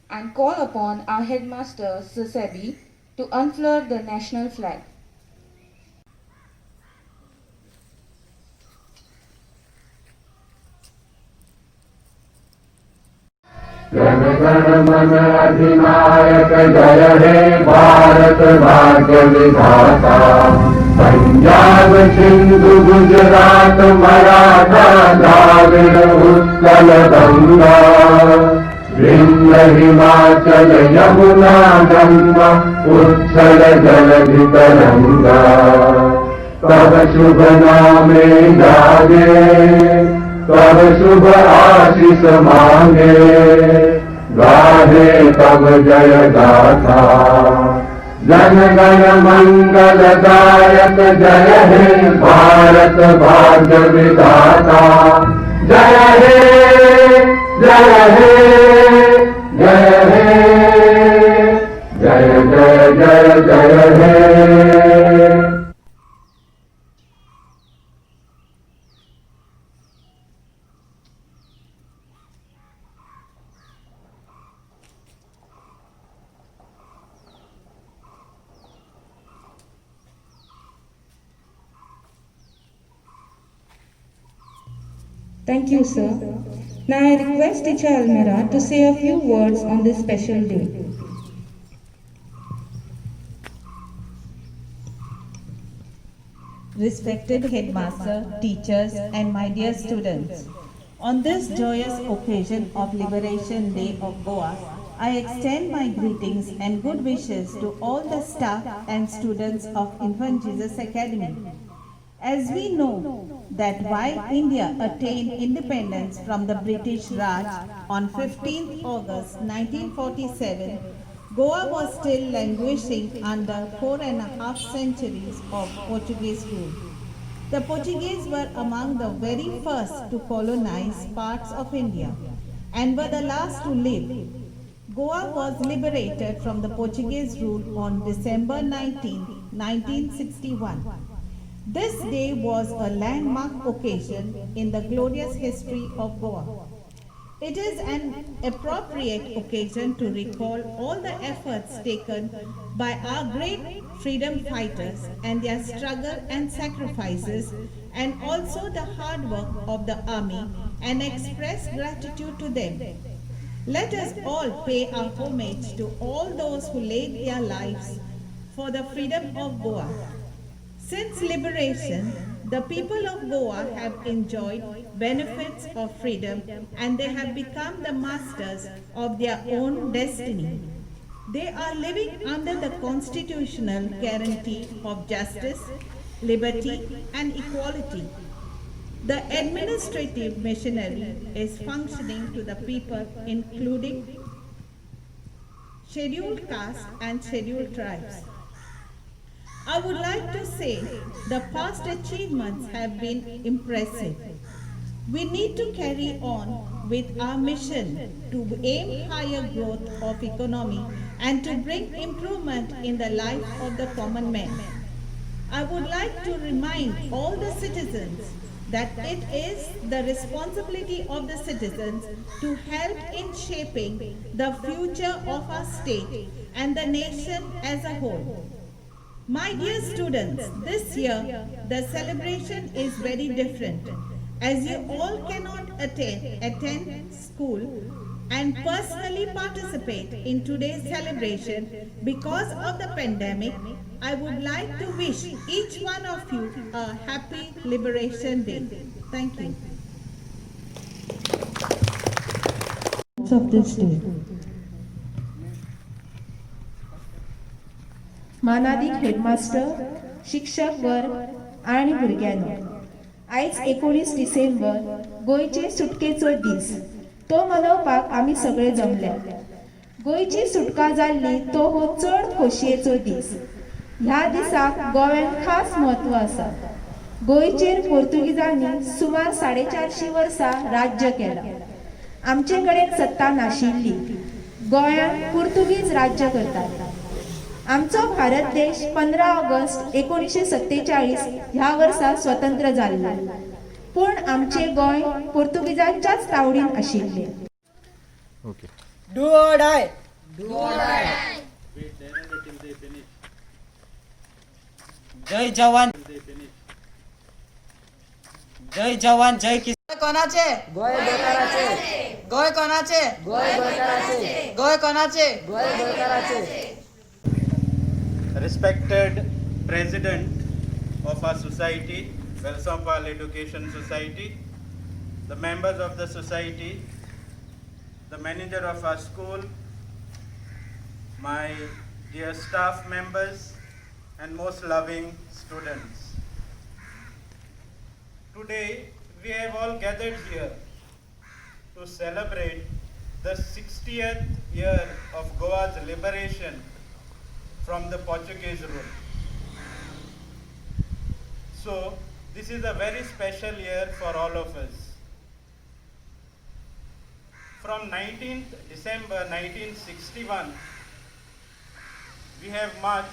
and call upon our headmaster, Sir Sebi, to unfurl the national flag. Jana Gana मन अधिनायक जय हे भारत भाग्य विधाता पंजाब सिंधु गुजरात मराठा द्राविड़ उत्कल गंगा विंध्य हिमाचल यमुना गंगा उत्कल जलधि तरंगा तब शुभ नामे जागे तब शुभ आशीष मांगे गाहे तब जय गाथा जन गण मंगल दायक जय हे भारत भाग्य विधाता जय हे जय हे जय हे जय जय जय जय हे Thank you, sir. Now I request Teacher Almira to say a few words on this special day. Respected headmaster, teachers, and my dear students, on this joyous occasion of Liberation Day of Goa, I extend my greetings and good wishes to all the staff and students of Infant Jesus Academy. As we know, that while India attained independence from the British Raj on 15th August 1947, Goa was still languishing under 4.5 centuries of Portuguese rule. The Portuguese were among the very first to colonize parts of India and were the last to leave. Goa was liberated from the Portuguese rule on December 19, 1961. This day was a landmark occasion in the glorious history of Goa. It is an appropriate occasion to recall all the efforts taken by our great freedom fighters and their struggle and sacrifices, and also the hard work of the army, and express gratitude to them. Let us all pay our homage to all those who laid their lives for the freedom of Goa. Since liberation, the people of Goa have enjoyed benefits of freedom and they have become the masters of their own destiny. They are living under the constitutional guarantee of justice, liberty, and equality. The administrative machinery is functioning to the people, including scheduled castes and scheduled tribes. I would like to say the past achievements have been impressive. We need to carry on with our mission to aim higher growth of economy and to bring improvement in the life of the common man. I would like to remind all the citizens that it is the responsibility of the citizens to help in shaping the future of our state and the nation as a whole. My dear students, this year the celebration is very different, as you all cannot attend school and personally participate in today's celebration because of the pandemic. I would like to wish each one of you a happy Liberation Day. Thank you. Of this day. मानादी headmaster, शिक्षक वर्ग आणि भुरग्यांनो, आयज 19 December गोंयचे सुटकेचो दीस. तो मनोवपाक आमी सगळे जमल्या. गोंयची सुटका जाल्ली तो हो चड खोशयेचो दीस. ह्या दिसाक गोव्यान खास म्हत्व आसा. गोंयचेर पोर्तुगीजांनी सुमार 450 वर्सां राज्य केलां. आमचे कडेन सत्ता नाशिल्ली. गोंयान पोर्तुगीज राज्य करतात. आमचो भारत देश 15 ऑगस्ट 1947 ह्या वर्सा स्वतंत्र जाल्लो. पूण आमचे गोंय पोर्तुगीजांच्याच तावडीन आशिल्ले. Do or die. Do or die. जय जवान. जय जवान जय किसान. कोणाचे? गोय गोयकाराचे. गोय कोणाचे? गोय गोयकाराचे. गोय कोणाचे? गोय गोयकाराचे. Respected President of our society, Welsonpal Education Society, the members of the society, the manager of our school, my dear staff members, and most loving students. Today we have all gathered here to celebrate the 60th year of Goa's liberation from the Portuguese rule. So this is a very special year for all of us. From 19th December 1961, we have marched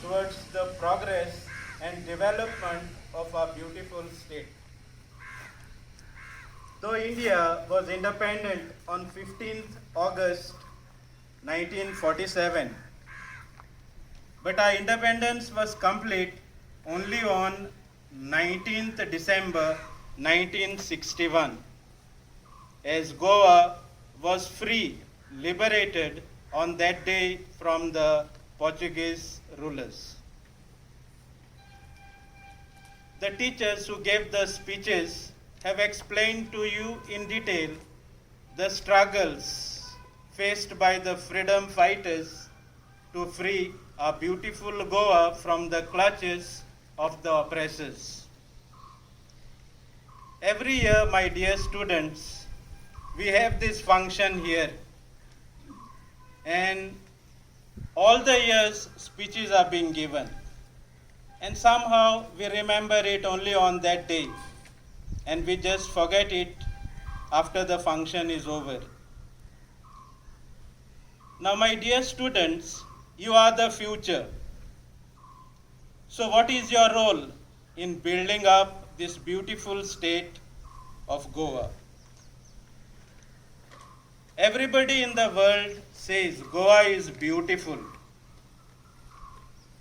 towards the progress and development of our beautiful state. Though India was independent on 15th August 1947, but our independence was complete only on 19th December 1961, as Goa was free, liberated on that day from the Portuguese rulers. The teachers who gave the speeches have explained to you in detail the struggles faced by the freedom fighters to free our beautiful Goa from the clutches of the oppressors. Every year, my dear students, we have this function here. And all the years, speeches are being given. And somehow we remember it only on that day. And we just forget it after the function is over. Now, my dear students, you are the future. So what is your role in building up this beautiful state of Goa? Everybody in the world says Goa is beautiful.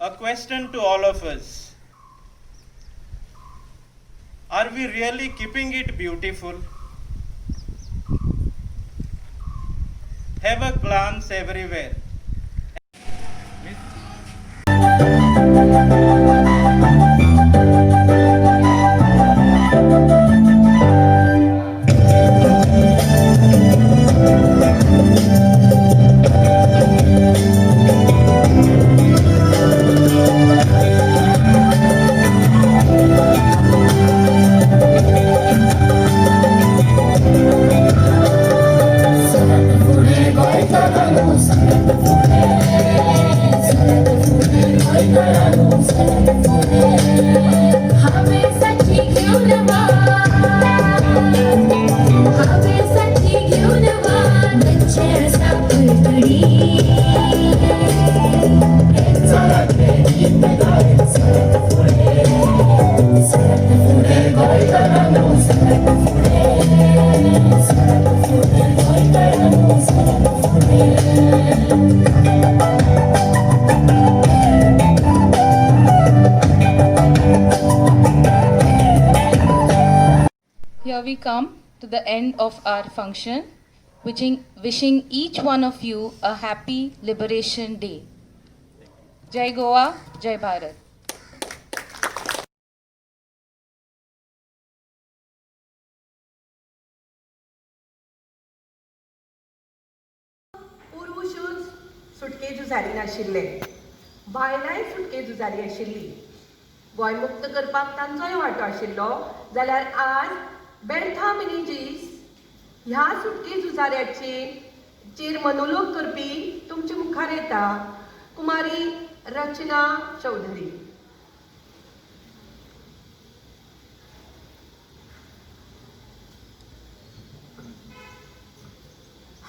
A question to all of us. Are we really keeping it beautiful? Have a glance everywhere. Here we come to the end of our function, wishing each one of you a happy Liberation Day. Jai Goa, Jai Bharat. पुरुशूच सुटके झुजारी नाशिल्ले, बायलांय सुटके झुजारी आशिल्ली. गोंय मुक्त करपाक तांचोय वांटो आशिल्लो, जाल्यार आज बेळथा मिनीजीस ह्या सुटके झुजाऱ्याचेर मनोलोग करपी तुमचे मुखार येता कुमारी रचना चौधरी.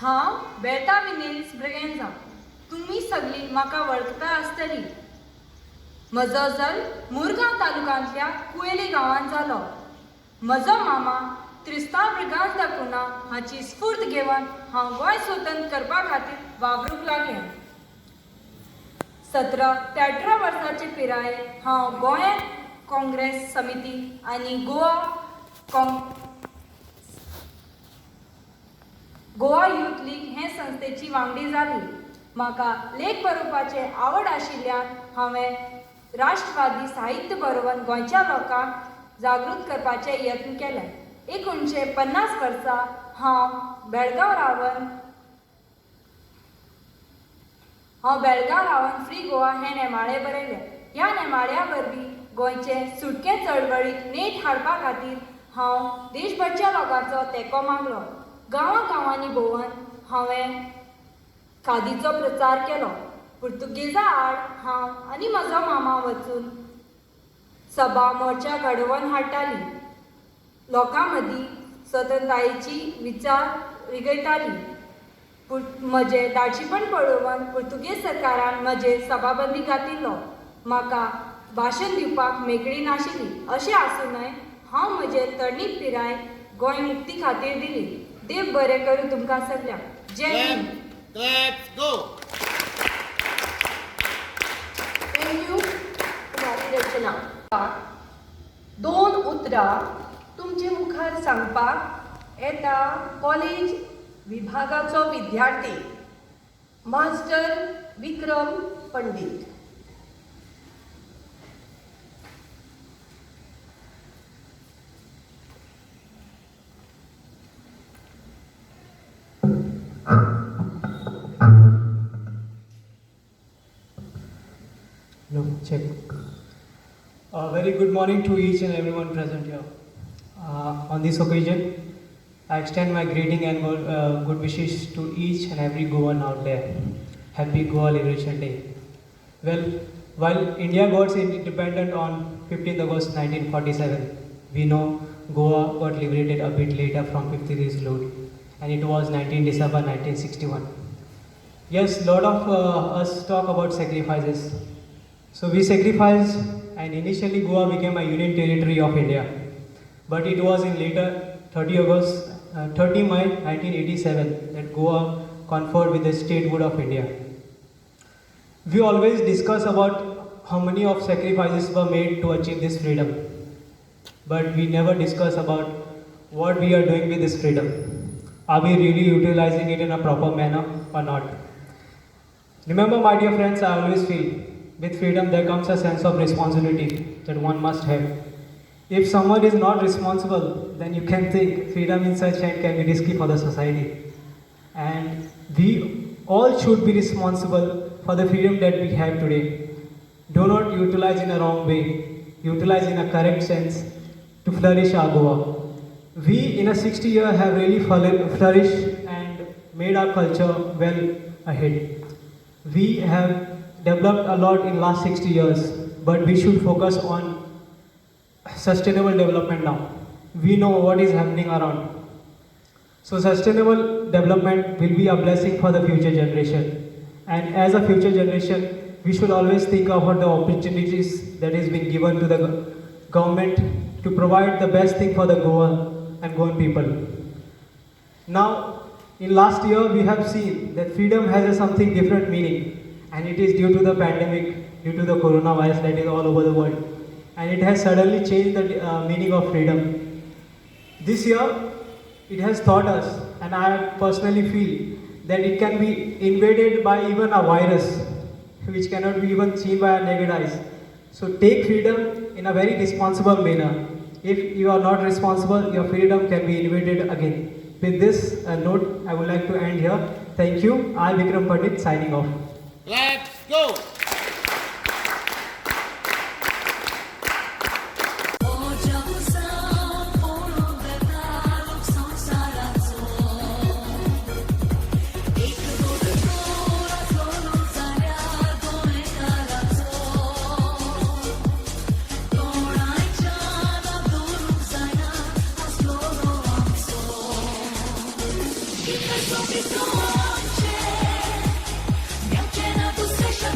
हांव बेळटा मिनीस ब्रिगेन्झा. तुमी सगळीं म्हाका वळखता आसतली. म्हजो जल्म मुरगांव तालुक्यांतल्या कुयेली गांवांत जालो. म्हजो मामा त्रिस्तांव ब्रिगांज दाखोवना हाची स्फूर्त घेवन हांव गोंय स्वतंत्र करपा खातीर वावरूंक लागलें. 17 ते 18 वर्सांचे पिराये हांव गोंय काँग्रेस समिती आनी गोवा यूथ लीग हे संस्थेची वांगडी जाली. म्हाका लेख बरोवपाचे आवड आशिल्ल्यान हांवें राष्ट्रवादी साहित्य बरोवन गोंयच्या लोकांक जागृत करपाचे यत्न केले. 1950 वर्सा हांव बेळगांव रावन फ्री गोवा हे नेमाळे बरयले. ह्या नेमाळ्या वरवीं गोंयचे सुटके चळवळीक नेट हाडपा खातीर हांव देशभरच्या लोकांचो तेंको मागलो. गांवांनी भोंवन हांवें खादीचो प्रचार केलो. पुर्तुगेजा आड हांव आनी म्हजो मामा वचून सभा मोर्चा घडोवन हाडटाली. लोकां मदीं स्वतंत्रतायेची विचार रिगयताली. म्हजें धाडशीपण पळोवन पुर्तुगेज सरकारान म्हजेर सभाबंदी घातिल्लो. म्हाका भाशण दिवपाक मेकळी नाशिल्ली. अशें आसुनूय हांव म्हजेर तरणीक पिराय गोंय मुक्ती खातीर दिली. देव बरें करूं तुमकां सगळ्यांक. जय हिंद. थँक्यू कुमारी रचना. 2 उतरां तुमचे मुखार सांगपाक येता कॉलेज विभागाचो विद्यार्थी master Vikram Pandit. Check. Very good morning to each and everyone present here. On this occasion, I extend my greeting and good wishes to each and every Goan out there. Happy Goa Liberation Day. Well, while India got independent on 15th August 1947, we know Goa got liberated a bit later from 50 days rule, and it was 19 December 1961. Yes, lot of us talk about sacrifices. So we sacrificed, and initially Goa became a union territory of India. But it was in later 30 May 1987 that Goa conferred with the statehood of India. We always discuss about how many of sacrifices were made to achieve this freedom, but we never discuss about what we are doing with this freedom. Are we really utilizing it in a proper manner or not? Remember, my dear friends, I always feel with freedom there comes a sense of responsibility that one must have. If someone is not responsible, then you can think freedom in such hand can be risky for the society. And we all should be responsible for the freedom that we have today. Do not utilize in a wrong way. Utilize in a correct sense to flourish our Goa. We in a 60 year have really flourished and made our culture well ahead. We have developed a lot in last 60 years, but we should focus on sustainable development now. We know what is happening around. So sustainable development will be a blessing for the future generation. And as a future generation, we should always think about the opportunities that is being given to the government to provide the best thing for the Goa and Goan people. Now, in last year, we have seen that freedom has a something different meaning, and it is due to the pandemic, due to the coronavirus that is all over the world, and it has suddenly changed the meaning of freedom. This year, it has taught us, and I personally feel that it can be invaded by even a virus, which cannot be even seen by our naked eyes. So take freedom in a very responsible manner. If you are not responsible, your freedom can be invaded again. With this note, I would like to end here. Thank you. I, Vikram Pandit, signing off. Let's go! Miał cię na duszy, że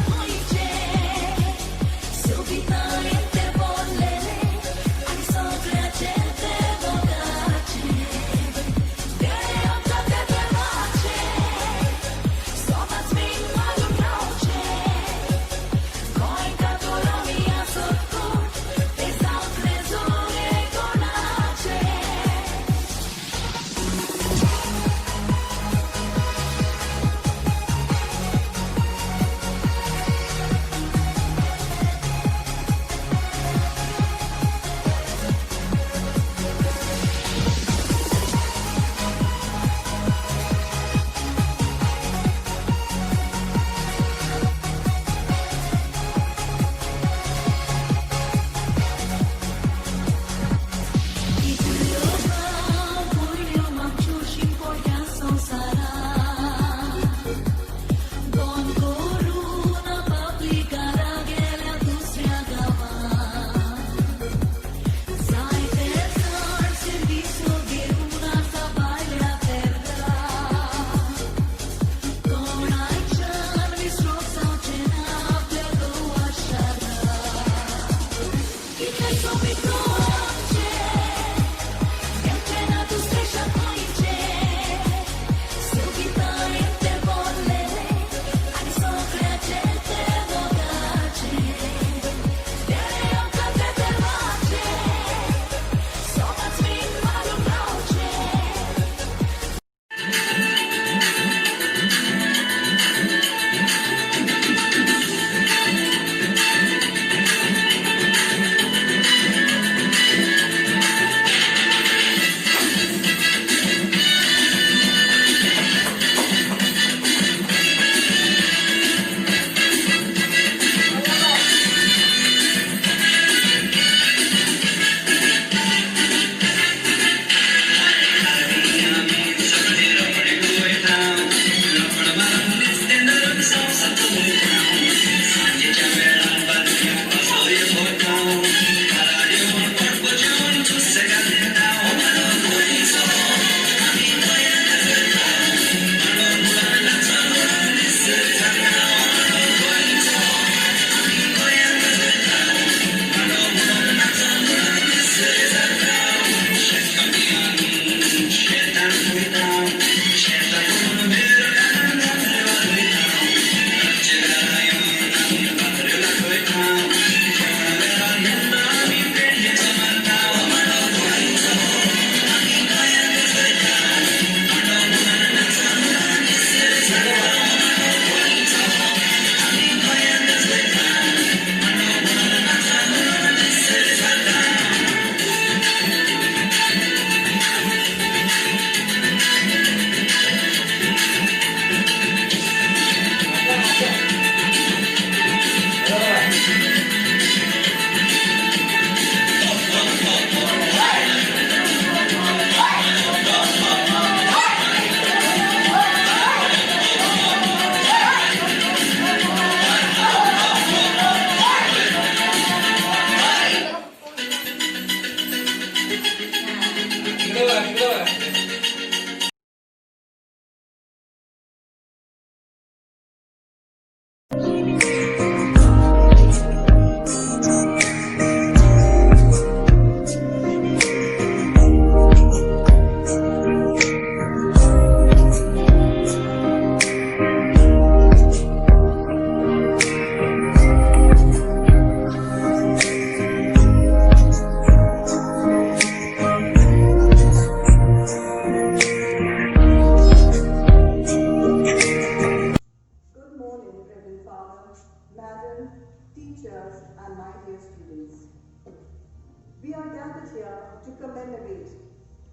here to commemorate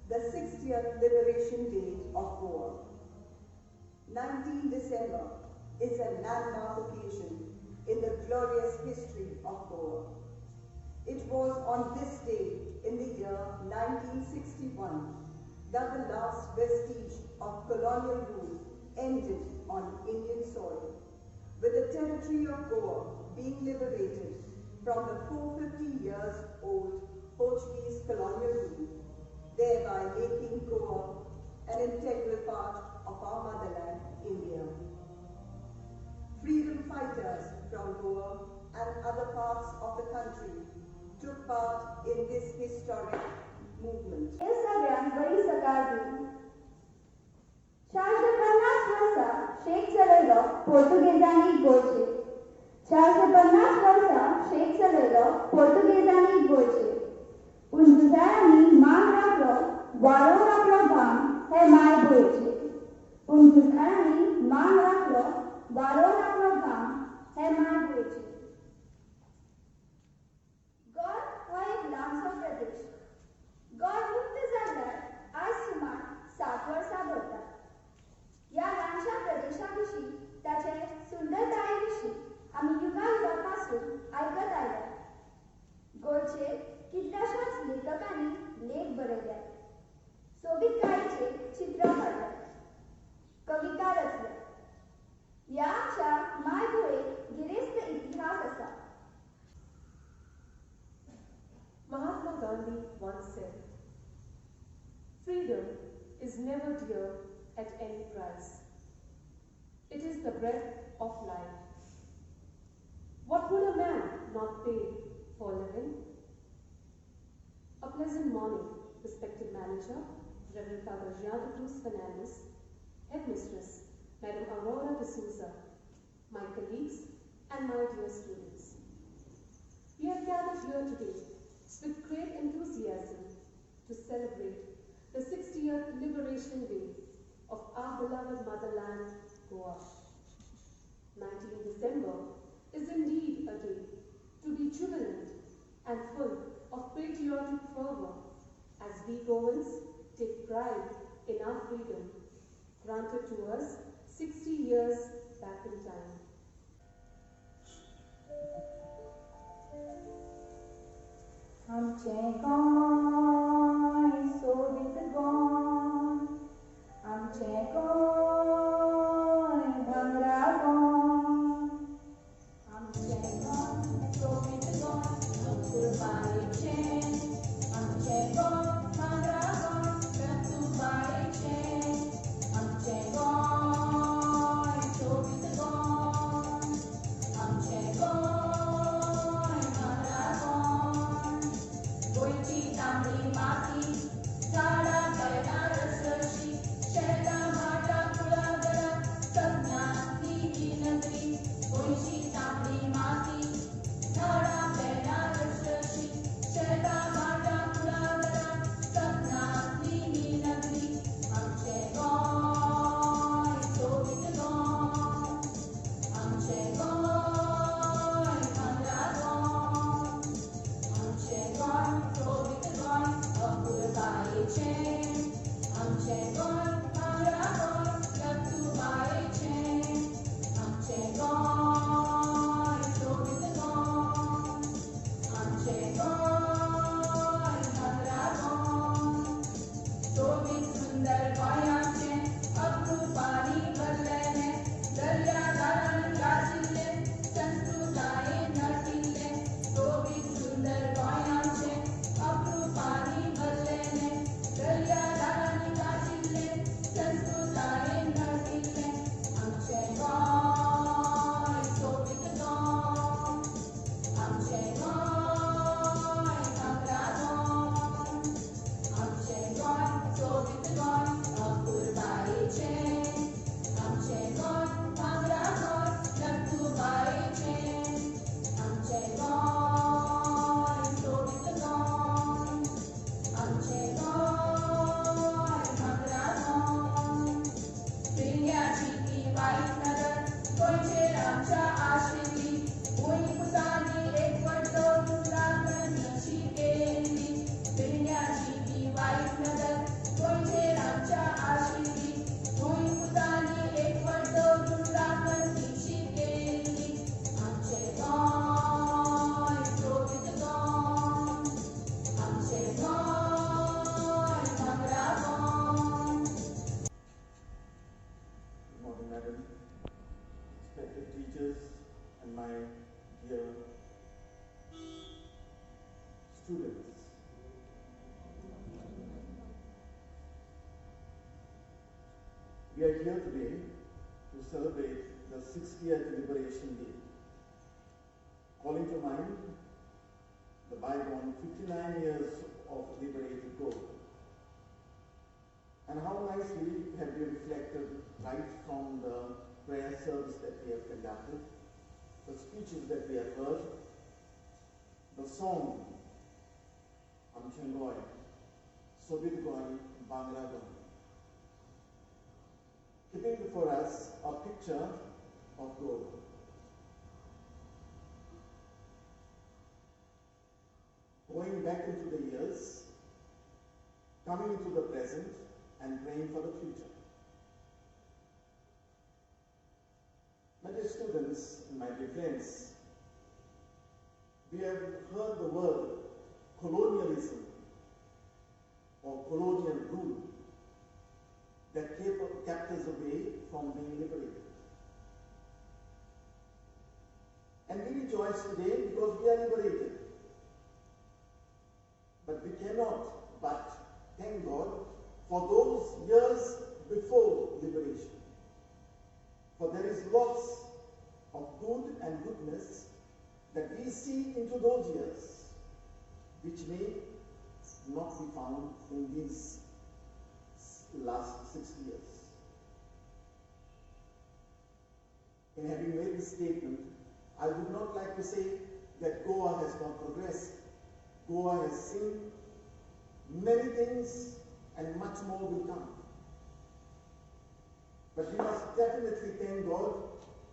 the 60th Liberation Day of Goa. 19 December is a landmark occasion in the glorious history of Goa. It was on this day in the year 1961 that the last vestige of colonial rule ended on Indian soil, with the territory of Goa being liberated from the 450 years old Portuguese colonial rule, thereby making Goa an integral part of our motherland, India. Freedom fighters from Goa and other parts of the country took part in this historic movement. हे सगळ्यांक बरी सकाळ दी. 450 वर्सा shake चलयलो पोर्तुगेजांनी गोंयचेर. 450 वर्सा shake चलयलो पोर्तुगेजांनी गोंयचेर. पूण झुजाऱ्यांनी मान राखलो, वाडोवन राखलो भांग हे माय गोंयचेर. पूण झुजाऱ्यांनी मान राखलो, वाडोवन राखलो भांग हे माय गोंयचेर. गोंय हो एक ल्हानसो प्रदेश. गोंय मुक्त जाल्यार आज सुमार 7 वर्सां भरतात. या ल्हानशा प्रदेशाविशीं ताचे सुंदरतायेविशीं आमी युगांपासून आयकत आयल्या. गोंयचेर कितल्याशाच लेखकांनी लेख बरयल्यात. सोबीतकायेचेर चित्रां काडल्यात. कविता रचल्यात. ह्या आमच्या माय गोंयेक गिरेस्त इतिहास आसा. Mahatma Gandhi once said, "Freedom is never dear at any price. It is the breath of life. What would a man not pay for living?" A pleasant morning, respected manager, Reverend Father Jean de Cruz Fernandez, Headmistress, Madam Aurora de Souza, my colleagues, and my dear students. We have gathered here today with great enthusiasm to celebrate the 60th Liberation Day of our beloved motherland, Goa. 19 December is indeed a day to be jubilant and full of patriotic fervor as we Goans take pride in our freedom granted to us 60 years back in time. आमचें गोंय सोबीत गोंय. आमचें गोंय भांगरा गोंय. आमचें गोंय सोबीत गोंय रतुबाईचें. आमचें गोंय भांगरा गोंय रतुबाईचें. आमचें गोंय सोबीत गोंय. आमचें गोंय भांगरा गोंय. गोंयची and my dear students. We are here today to celebrate the 60th Liberation Day, calling to mind the bygone 59 years of liberated Goa. And how nicely have you reflected right from the prayer service that we have conducted, the speeches that we have heard, the song Amchangoy, Sobit Goy, Bangra Goy, keeping before us a picture of Goa. Going back into the years, coming into the present, and praying for the future. My dear students and my dear friends, we have heard the word colonialism or colonial rule that kept us away from being liberated. And we rejoice today because we are liberated. But we cannot but thank God for those years before liberation. For there is lots of good and goodness that we see into those years, which may not be found in these last 60 years. In having made this statement, I would not like to say that Goa has not progressed. Goa has seen many things and much more will come. But we must definitely thank God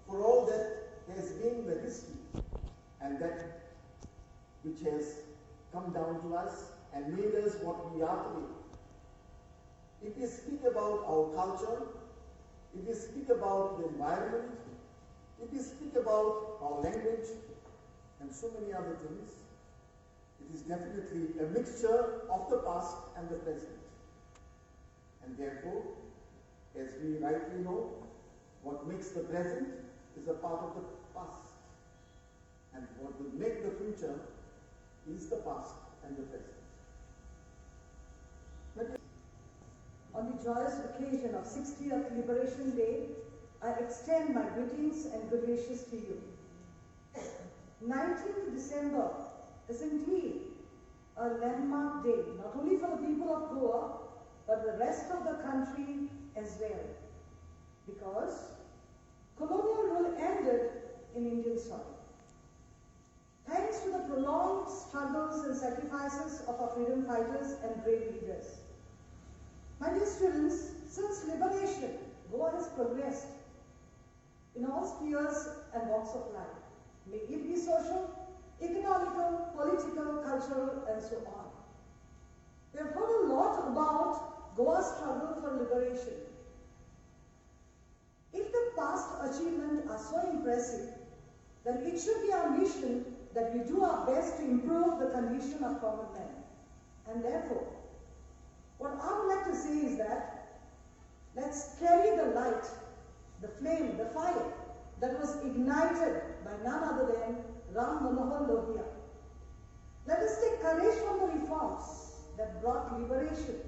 for all that has been the history and that which has come down to us and made us what we are today. If we speak about our culture, if we speak about the environment, if we speak about our language and so many other things, it is definitely a mixture of the past and the present. And therefore, as we rightly know, what makes the present is a part of the past. And what will make the future is the past and the present. On the joyous occasion of 60th Liberation Day, I extend my greetings and good wishes to you. 19th December is indeed a landmark day, not only for the people of Goa, but the rest of the country as well. Because colonial rule ended in Indian soil. Thanks to the prolonged struggles and sacrifices of our freedom fighters and brave leaders. My dear students, since liberation, Goa has progressed in all spheres and walks of life. May it be social, economical, political, cultural, and so on. We have heard a lot about Goa's struggle for liberation. If the past achievements are so impressive, then it should be our mission that we do our best to improve the condition of common men. And therefore, what I would like to say is that let's carry the light, the flame, the fire that was ignited by none other than Ram Manohar Lohia. Let us take courage from the reforms that brought liberation.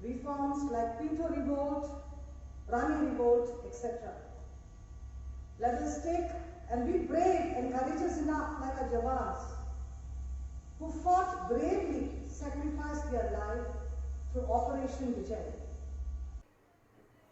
Reforms like Pinto Revolt, Rani Revolt, etc. Let us take and be brave and courageous enough like our Jawans who fought bravely, sacrificed their life through Operation Vijay.